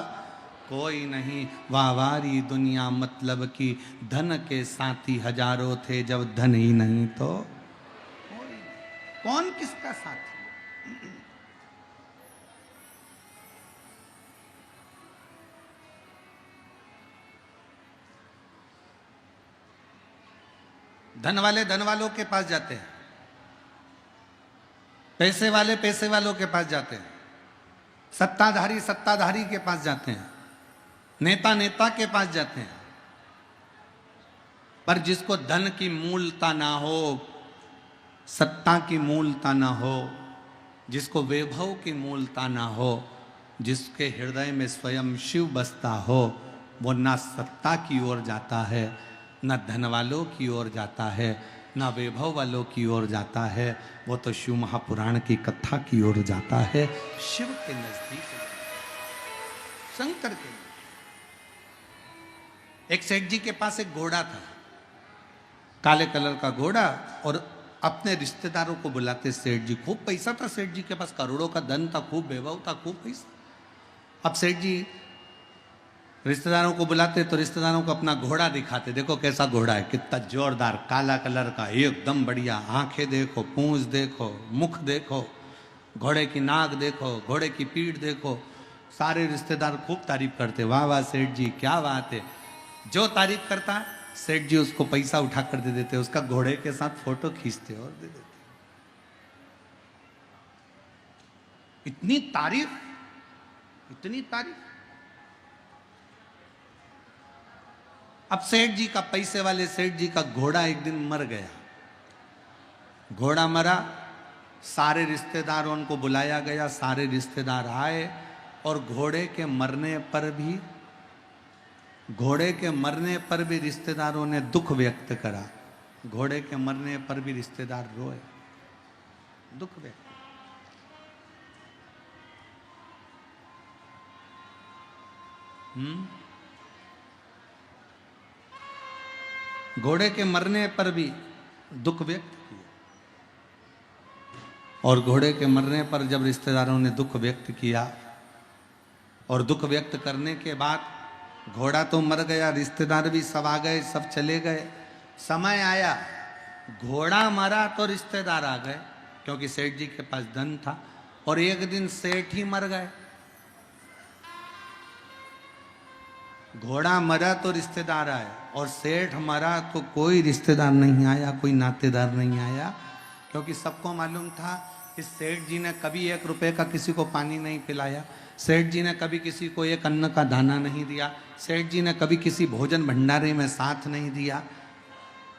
कोई नहीं। वाहवारी दुनिया मतलब की धन के साथी हजारों थे, जब धन ही नहीं तो कोई नहीं। कौन किसका साथी? धन वाले धन वालों के पास जाते हैं, पैसे वाले पैसे वालों के पास जाते हैं, सत्ताधारी सत्ताधारी के पास जाते हैं, नेता नेता के पास जाते हैं। पर जिसको धन की मूलता ना हो, सत्ता की मूलता ना हो, जिसको वैभव की मूलता ना हो, जिसके हृदय में स्वयं शिव बसता हो, वो ना सत्ता की ओर जाता है, ना धन वालों की ओर जाता है, ना वैभव वालों की ओर जाता है। वो तो शिव महापुराण की कथा की ओर जाता है, शिव के नजदीक, शंकर के। एक सेठ जी के पास एक घोड़ा था, काले कलर का घोड़ा, और अपने रिश्तेदारों को बुलाते सेठ जी। खूब पैसा था सेठ जी के पास, करोड़ों का धन था, खूब वैभव था, खूब पैसा। अब सेठ जी रिश्तेदारों को बुलाते तो रिश्तेदारों को अपना घोड़ा दिखाते, देखो कैसा घोड़ा है, कितना जोरदार, काला कलर का, एकदम बढ़िया, आंखें देखो, पूंछ देखो, मुख देखो, घोड़े की नाक देखो, घोड़े की पीठ देखो। सारे रिश्तेदार खूब तारीफ करते, वाह वाह सेठ जी क्या बात है। जो तारीफ करता सेठ जी उसको पैसा उठा कर दे देते, उसका घोड़े के साथ फोटो खींचते और दे देते। इतनी तारीफ, इतनी तारीफ। अब सेठ जी का, पैसे वाले सेठ जी का घोड़ा एक दिन मर गया। घोड़ा मरा, सारे रिश्तेदारों को बुलाया गया, सारे रिश्तेदार आए, और घोड़े के मरने पर भी रिश्तेदारों ने दुख व्यक्त करा। घोड़े के मरने पर भी रिश्तेदार रोए, दुख व्यक्त। घोड़े के मरने पर भी दुख व्यक्त किया, और घोड़े के मरने पर जब रिश्तेदारों ने दुख व्यक्त किया, और दुख व्यक्त करने के बाद घोड़ा तो मर गया, रिश्तेदार भी सब आ गए, सब चले गए। समय आया, घोड़ा मरा तो रिश्तेदार आ गए, क्योंकि सेठ जी के पास धन था। और एक दिन सेठ ही मर गए। घोड़ा मरा तो रिश्तेदार आए, और सेठ मरा तो कोई रिश्तेदार नहीं आया, कोई नातेदार नहीं आया, क्योंकि सबको मालूम था कि सेठ जी ने कभी 1 रुपए का किसी को पानी नहीं पिलाया, सेठ जी ने कभी किसी को एक अन्न का दाना नहीं दिया, सेठ जी ने कभी किसी भोजन भंडारे में साथ नहीं दिया।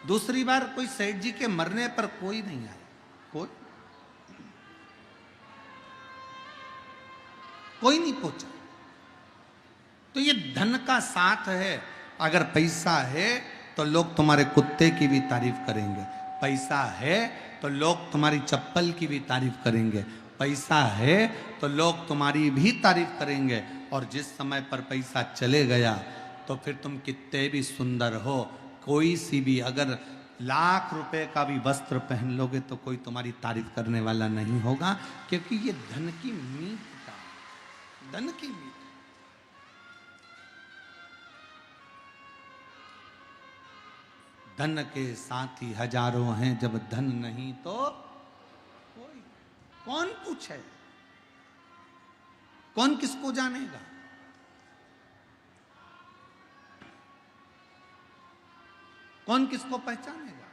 दूसरी बार कोई सेठ जी के मरने पर कोई नहीं आया, कोई नहीं पहुंचा। तो ये धन का साथ है। अगर पैसा है तो लोग तुम्हारे कुत्ते की भी तारीफ करेंगे, पैसा है तो लोग तुम्हारी चप्पल की भी तारीफ करेंगे, पैसा है तो लोग तुम्हारी भी तारीफ करेंगे, और जिस समय पर पैसा चले गया तो फिर तुम कितने भी सुंदर हो, कोई सी भी अगर लाख रुपए का भी वस्त्र पहन लोगे तो कोई तुम्हारी तारीफ करने वाला नहीं होगा, क्योंकि ये धन की मीत का, धन की मीत। धन के साथी हजारों हैं, जब धन नहीं तो कोई। कौन पूछे, कौन किसको जानेगा? कौन किसको पहचानेगा?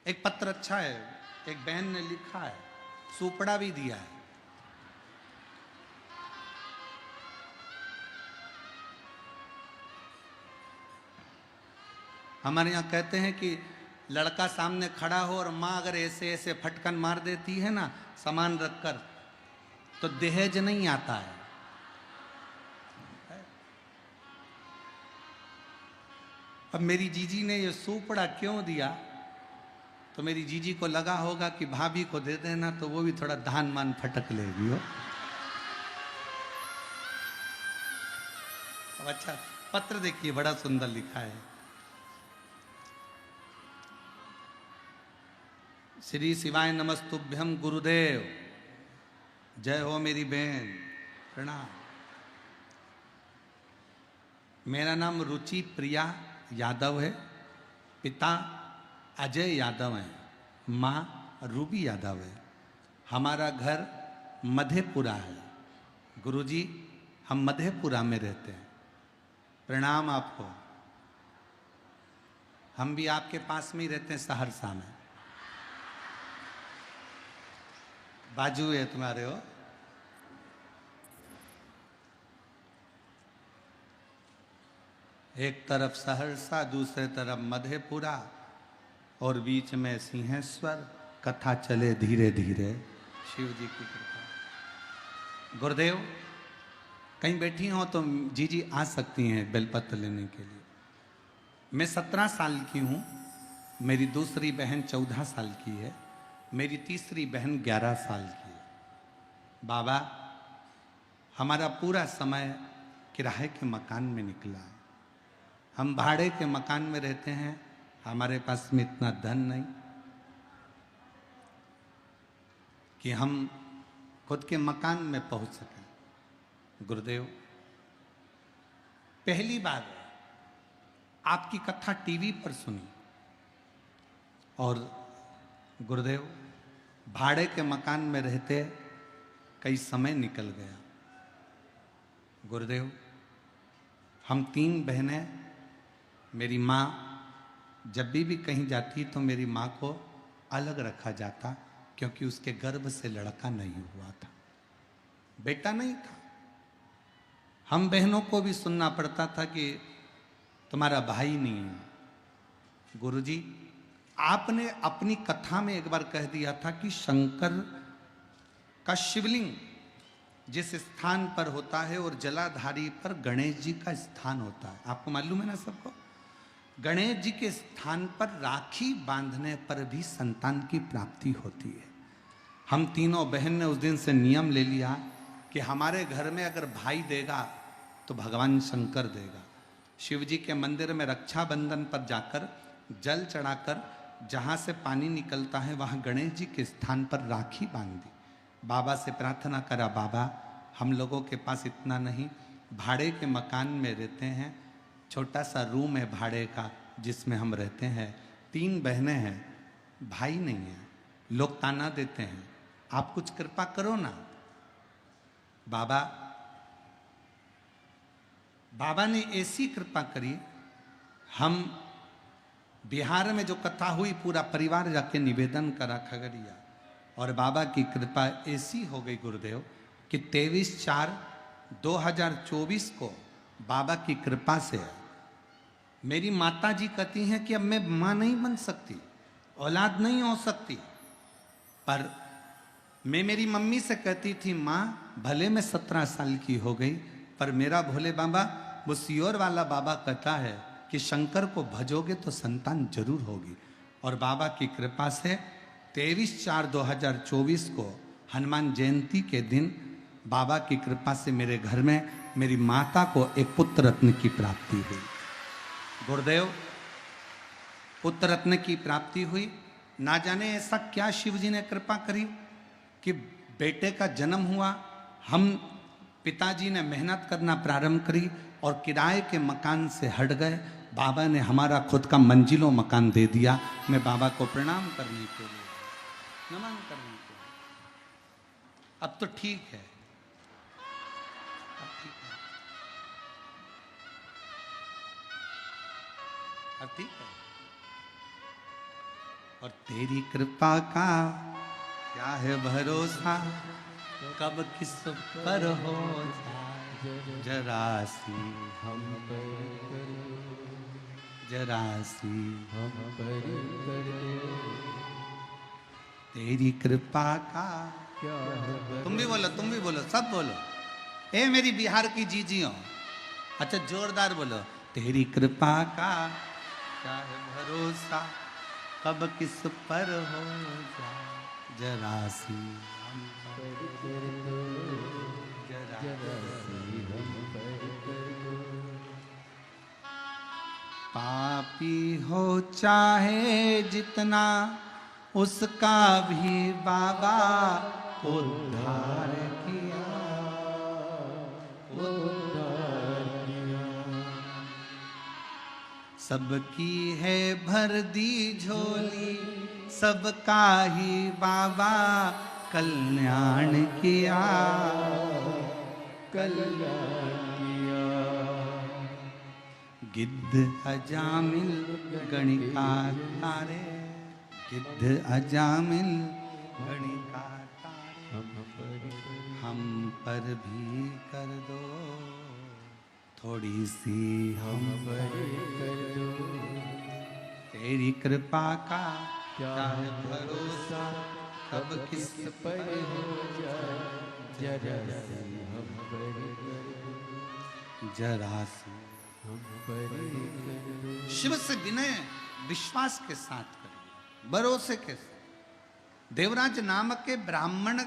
एक पत्र अच्छा है, एक बहन ने लिखा है, सुपड़ा भी दिया है। हमारे यहां कहते हैं कि लड़का सामने खड़ा हो और मां अगर ऐसे ऐसे फटकन मार देती है ना सामान रखकर, तो दहेज नहीं आता है। अब मेरी जीजी ने ये सुपड़ा क्यों दिया, तो मेरी जीजी को लगा होगा कि भाभी को दे देना तो वो भी थोड़ा धान मान फटक लेगी हो। अब अच्छा पत्र देखिए, बड़ा सुंदर लिखा है। श्री शिवाय नमस्तुभ्यम गुरुदेव, जय हो मेरी बहन, प्रणाम। मेरा नाम रुचि प्रिया यादव है, पिता अजय यादव है, माँ रूबी यादव है। हमारा घर मधेपुरा है। गुरुजी हम मधेपुरा में रहते हैं। प्रणाम आपको। हम भी आपके पास में ही रहते हैं, सहरसा में। बाजू है तुम्हारे हो। एक तरफ सहरसा, दूसरे तरफ मधेपुरा, और बीच में सिंहेश्वर। कथा चले धीरे धीरे, शिव जी की कृपा। गुरुदेव कहीं बैठी हो तो जीजी आ सकती हैं बेलपत्र लेने के लिए। मैं 17 साल की हूँ, मेरी दूसरी बहन 14 साल की है, मेरी तीसरी बहन 11 साल की है। बाबा हमारा पूरा समय किराए के मकान में निकला है। हम भाड़े के मकान में रहते हैं, हमारे पास में इतना धन नहीं कि हम खुद के मकान में पहुंच सकें। गुरुदेव पहली बार आपकी कथा टीवी पर सुनी, और गुरुदेव भाड़े के मकान में रहते कई समय निकल गया। गुरुदेव हम 3 बहनें, मेरी माँ जब भी कहीं जाती तो मेरी माँ को अलग रखा जाता, क्योंकि उसके गर्भ से लड़का नहीं हुआ था, बेटा नहीं था। हम बहनों को भी सुनना पड़ता था कि तुम्हारा भाई नहीं है। गुरुजी आपने अपनी कथा में एक बार कह दिया था कि शंकर का शिवलिंग जिस स्थान पर होता है और जलाधारी पर गणेश जी का स्थान होता है, आपको मालूम है ना सबको। गणेश जी के स्थान पर राखी बांधने पर भी संतान की प्राप्ति होती है। हम तीनों बहन ने उस दिन से नियम ले लिया कि हमारे घर में अगर भाई देगा तो भगवान शंकर देगा। शिव जी के मंदिर में रक्षाबंधन पर जाकर जल चढ़ाकर जहाँ से पानी निकलता है वहाँ गणेश जी के स्थान पर राखी बांधी। बाबा से प्रार्थना करा, बाबा हम लोगों के पास इतना नहीं, भाड़े के मकान में रहते हैं, छोटा सा रूम है भाड़े का जिसमें हम रहते हैं, 3 बहनें हैं, भाई नहीं है, लोग ताना देते हैं, आप कुछ कृपा करो ना। बाबा ने ऐसी कृपा करी, हम बिहार में जो कथा हुई पूरा परिवार जाके निवेदन करा खगड़िया, और बाबा की कृपा ऐसी हो गई गुरुदेव कि 23/4/2024 को बाबा की कृपा से मेरी माता जी कहती हैं कि अब मैं माँ नहीं बन सकती, औलाद नहीं हो सकती, पर मैं मेरी मम्मी से कहती थी माँ भले मैं 17 साल की हो गई, पर मेरा भोले बाबा वो सियोर वाला बाबा कहता है कि शंकर को भजोगे तो संतान जरूर होगी। और बाबा की कृपा से 23/4/2024 को हनुमान जयंती के दिन बाबा की कृपा से मेरे घर में मेरी माता को एक पुत्र रत्न की प्राप्ति हुई। गुरुदेव, पुत्र रत्न की प्राप्ति हुई। ना जाने ऐसा क्या शिव जी ने कृपा करी कि बेटे का जन्म हुआ। हम पिताजी ने मेहनत करना प्रारंभ करी और किराए के मकान से हट गए। बाबा ने हमारा खुद का मंजिलों मकान दे दिया। मैं बाबा को प्रणाम करने के लिए, नमन करने के लिए। अब तो ठीक है, अब ठीक है, अब ठीक है। और तेरी कृपा का क्या है भरोसा, कब किस पर हो जरा सी हम पर करो, जरा सी हम पर करो, तेरी कृपा का क्या है तुम भी बोलो, तुम भी बोलो, सब बोलो। ए मेरी बिहार की जीजियों, अच्छा जोरदार बोलो। तेरी कृपा का क्या है भरोसा, कब किस पर हो जरा सी हम पर करो, जरा जरा सी हम पर करो। पापी हो चाहे जितना, उसका भी बाबा उद्धार किया, उद्धार किया, सबकी है भर दी झोली, सबका ही बाबा कल्याण किया, कल्याण किया। गिद्ध अजामिल गणिका तारे, गिद्ध अजामिल गणिका तारे, हम पर भी कर दो थोड़ी सी हम पर कर दो, तेरी कृपा का क्या है भरोसा, कब किस पर हो जाए जरा सी हम पर कर दो, जरा सी। हम पर कर दो। शिव से विनय विश्वास के साथ करिए, भरोसे के साथ। देवराज नामक के ब्राह्मण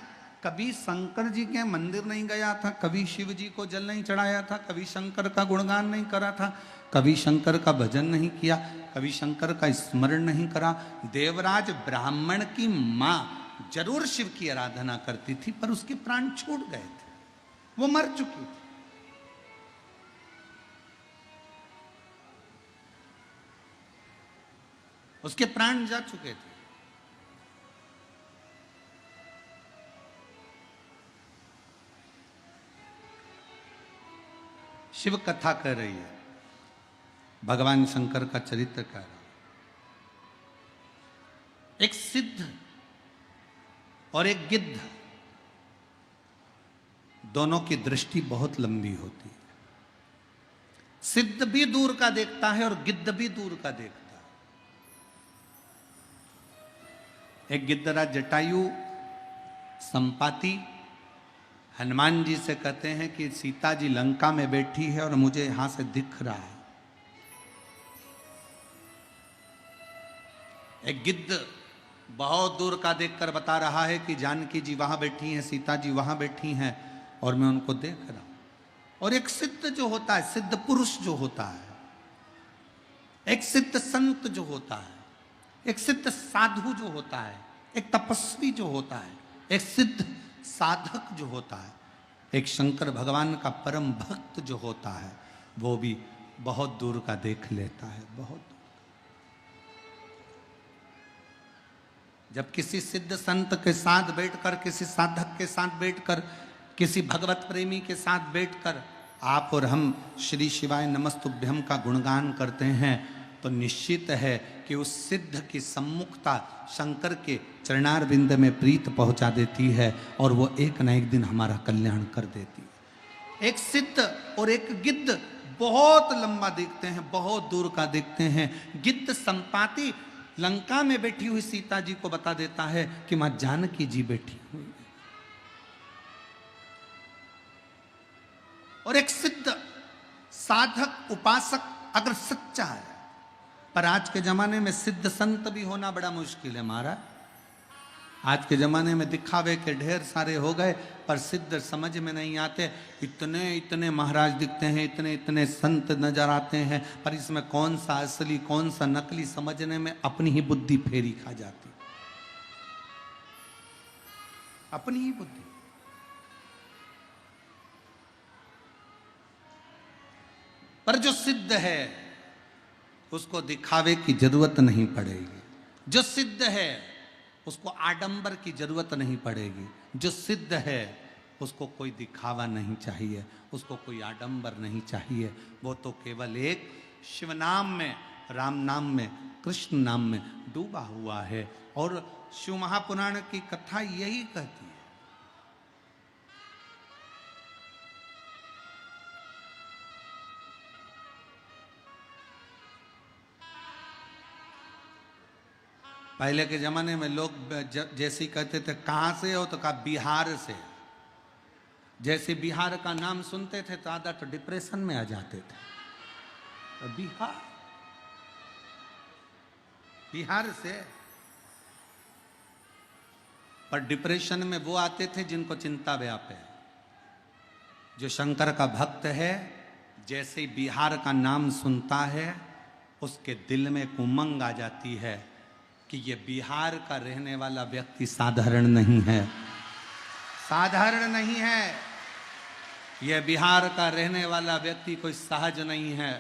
कभी शंकर जी के मंदिर नहीं गया था, कभी शिव जी को जल नहीं चढ़ाया था, कभी शंकर का गुणगान नहीं करा था, कभी शंकर का भजन नहीं किया, कभी शंकर का स्मरण नहीं करा। देवराज ब्राह्मण की माँ जरूर शिव की आराधना करती थी, पर उसके प्राण छूट गए थे, वो मर चुकी थी। उसके प्राण जा चुके थे। शिव कथा कह रही है, भगवान शंकर का चरित्र कह रहा। एक सिद्ध और एक गिद्ध, दोनों की दृष्टि बहुत लंबी होती है। सिद्ध भी दूर का देखता है और गिद्ध भी दूर का देखता है। एक गिद्धराज जटायु संपाति हनुमान जी से कहते हैं कि सीता जी लंका में बैठी है और मुझे यहां से दिख रहा है। एक गिद्ध बहुत दूर का देखकर बता रहा है कि जानकी जी वहां बैठी हैं, सीता जी वहां बैठी हैं और मैं उनको देख रहा हूं। और एक सिद्ध जो होता है, सिद्ध पुरुष जो होता है, एक सिद्ध संत जो होता है, एक सिद्ध साधु जो होता है, एक तपस्वी जो होता है, एक सिद्ध साधक जो होता है, एक शंकर भगवान का परम भक्त जो होता है, वो भी बहुत दूर का देख लेता है, बहुत दूर। जब किसी सिद्ध संत के साथ बैठकर, किसी साधक के साथ बैठकर, किसी भगवत प्रेमी के साथ बैठकर आप और हम श्री शिवाय नमस्तुभ्यम का गुणगान करते हैं, तो निश्चित है कि उस सिद्ध की सम्मुखता शंकर के चरणार बिंद में प्रीत पहुंचा देती है और वो एक न एक दिन हमारा कल्याण कर देती है। एक सिद्ध और एक गिद्ध बहुत लंबा देखते हैं, बहुत दूर का देखते हैं। गिद्ध संपाति लंका में बैठी हुई सीता जी को बता देता है कि मां जानकी जी बैठी हुई है। और एक सिद्ध साधक उपासक अगर सच्चा है, पर आज के जमाने में सिद्ध संत भी होना बड़ा मुश्किल है महाराज। आज के जमाने में दिखावे के ढेर सारे हो गए, पर सिद्ध समझ में नहीं आते। इतने इतने महाराज दिखते हैं, इतने इतने संत नजर आते हैं, पर इसमें कौन सा असली कौन सा नकली समझने में अपनी ही बुद्धि फेरी खा जाती, अपनी ही बुद्धि। पर जो सिद्ध है उसको दिखावे की जरूरत नहीं पड़ेगी। जो सिद्ध है उसको आडंबर की जरूरत नहीं पड़ेगी। जो सिद्ध है उसको कोई दिखावा नहीं चाहिए, उसको कोई आडंबर नहीं चाहिए। वो तो केवल एक शिव नाम में, राम नाम में, कृष्ण नाम में डूबा हुआ है। और शिव महापुराण की कथा यही कहती है। पहले के जमाने में लोग जैसे कहते थे कहाँ से हो, तो कहा बिहार से। जैसे बिहार का नाम सुनते थे तो आधा तो डिप्रेशन में आ जाते थे। बिहार, बिहार से। पर डिप्रेशन में वो आते थे जिनको चिंता व्याप है। जो शंकर का भक्त है, जैसे ही बिहार का नाम सुनता है उसके दिल में एक उमंग आ जाती है कि ये बिहार का रहने वाला व्यक्ति साधारण नहीं है, साधारण नहीं है। यह बिहार का रहने वाला व्यक्ति कोई सहज नहीं है।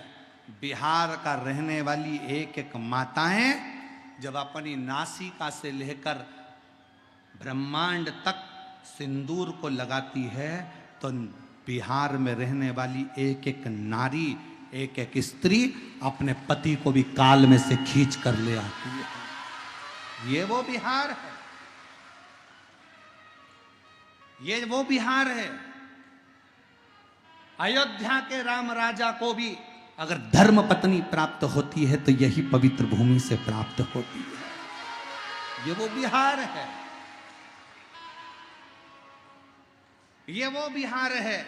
बिहार का रहने वाली एक एक माताएं जब अपनी नासिका से लेकर ब्रह्मांड तक सिंदूर को लगाती है, तो बिहार में रहने वाली एक एक नारी, एक एक स्त्री अपने पति को भी काल में से खींच कर ले आती है। ये वो बिहार है, ये वो बिहार है। अयोध्या के राम राजा को भी अगर धर्म पत्नी प्राप्त होती है तो यही पवित्र भूमि से प्राप्त होती है। ये वो बिहार है, ये वो बिहार है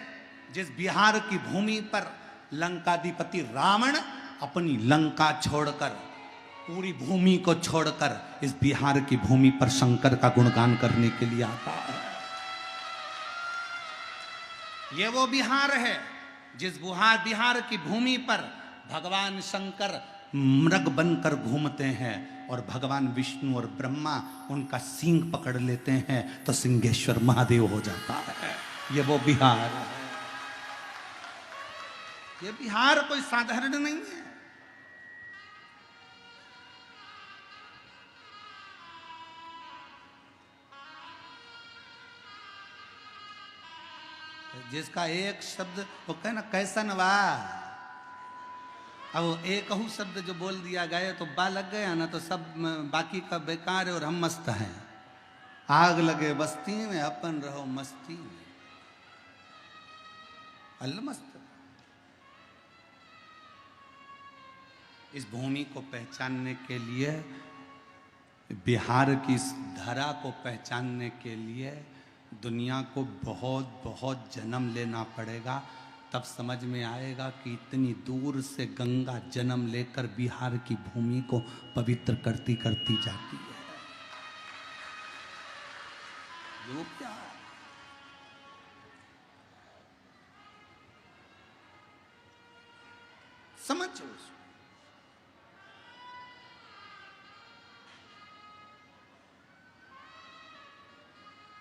जिस बिहार की भूमि पर लंकाधिपति रावण अपनी लंका छोड़कर, पूरी भूमि को छोड़कर इस बिहार की भूमि पर शंकर का गुणगान करने के लिए आता है। ये वो बिहार है जिस बिहार की भूमि पर भगवान शंकर मृग बनकर घूमते हैं और भगवान विष्णु और ब्रह्मा उनका सींग पकड़ लेते हैं तो सिंहेश्वर महादेव हो जाता है। ये वो बिहार है। ये बिहार कोई साधारण नहीं है। जिसका एक शब्द वो कहे ना कैसन वाह, अब एक ही शब्द जो बोल दिया गया तो बा लग गया ना, तो सब बाकी का बेकार है और हम मस्त हैं। आग लगे बस्ती में अपन रहो मस्ती में, अलमस्त। इस भूमि को पहचानने के लिए, बिहार की इस धरा को पहचानने के लिए दुनिया को बहुत बहुत जन्म लेना पड़ेगा। तब समझ में आएगा कि इतनी दूर से गंगा जन्म लेकर बिहार की भूमि को पवित्र करती करती जाती है। वो क्या है? समझो उसको।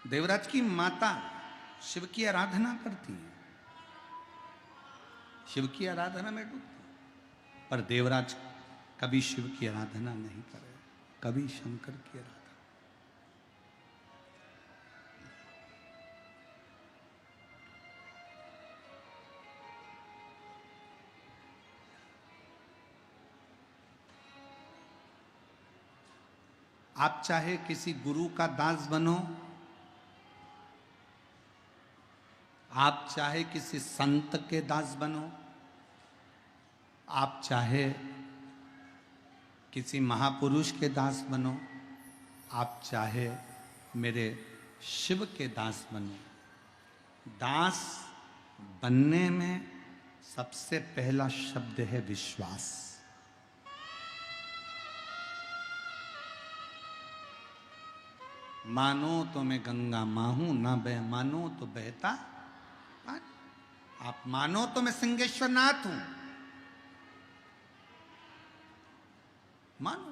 देवराज की माता शिव की आराधना करती है, शिव की आराधना में डूबती, पर देवराज कभी शिव की आराधना नहीं करे, कभी शंकर की आराधना। आप चाहे किसी गुरु का दास बनो, आप चाहे किसी संत के दास बनो, आप चाहे किसी महापुरुष के दास बनो, आप चाहे मेरे शिव के दास बनो, दास बनने में सबसे पहला शब्द है विश्वास। मानो तो मैं गंगा माँ हूं, ना बह मानो तो बहता पानी। आप मानो तो मैं सिंहेश्वर नाथ हूं, मानो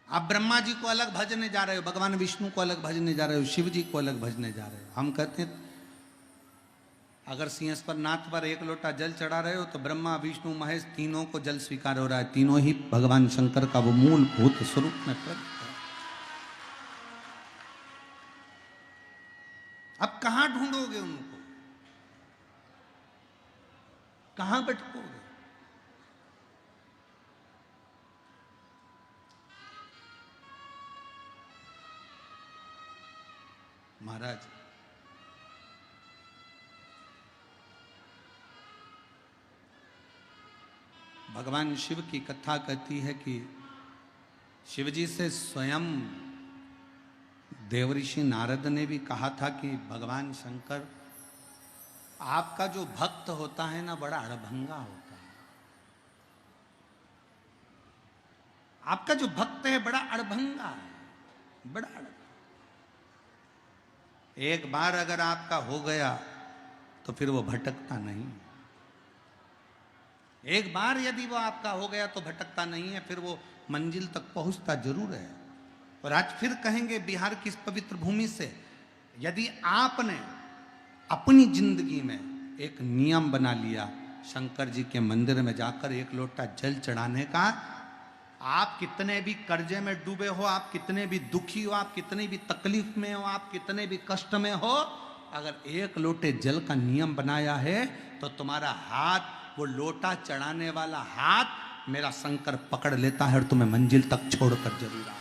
आप ब्रह्मा जी को अलग भजने जा रहे हो, भगवान विष्णु को अलग भजने जा रहे हो, शिव जी को अलग भजने जा रहे हो। हम कहते हैं अगर सिंहेश्वर नाथ पर एक लोटा जल चढ़ा रहे हो तो ब्रह्मा विष्णु महेश तीनों को जल स्वीकार हो रहा है, तीनों ही भगवान शंकर का वो मूलभूत स्वरूप में प्रकट है। अब कहां ढूंढोगे उनको, कहां भटकोगे? महाराज भगवान शिव की कथा कहती है कि शिवजी से स्वयं देवऋषि नारद ने भी कहा था कि भगवान शंकर आपका जो भक्त होता है ना बड़ा अड़भंगा होता है, आपका जो भक्त है बड़ा अड़भंगा है, बड़ा अड़भंगा। एक बार अगर आपका हो गया तो फिर वो भटकता नहीं, एक बार यदि वो आपका हो गया तो भटकता नहीं है, फिर वो मंजिल तक पहुंचता जरूर है। और आज फिर कहेंगे बिहार की इस पवित्र भूमि से, यदि आपने अपनी जिंदगी में एक नियम बना लिया शंकर जी के मंदिर में जाकर एक लोटा जल चढ़ाने का, आप कितने भी कर्जे में डूबे हो, आप कितने भी दुखी हो, आप कितने भी तकलीफ में हो, आप कितने भी कष्ट में हो, अगर एक लोटे जल का नियम बनाया है तो तुम्हारा हाथ, वो लोटा चढ़ाने वाला हाथ मेरा शंकर पकड़ लेता है और तुम्हें मंजिल तक छोड़कर जरूर आए।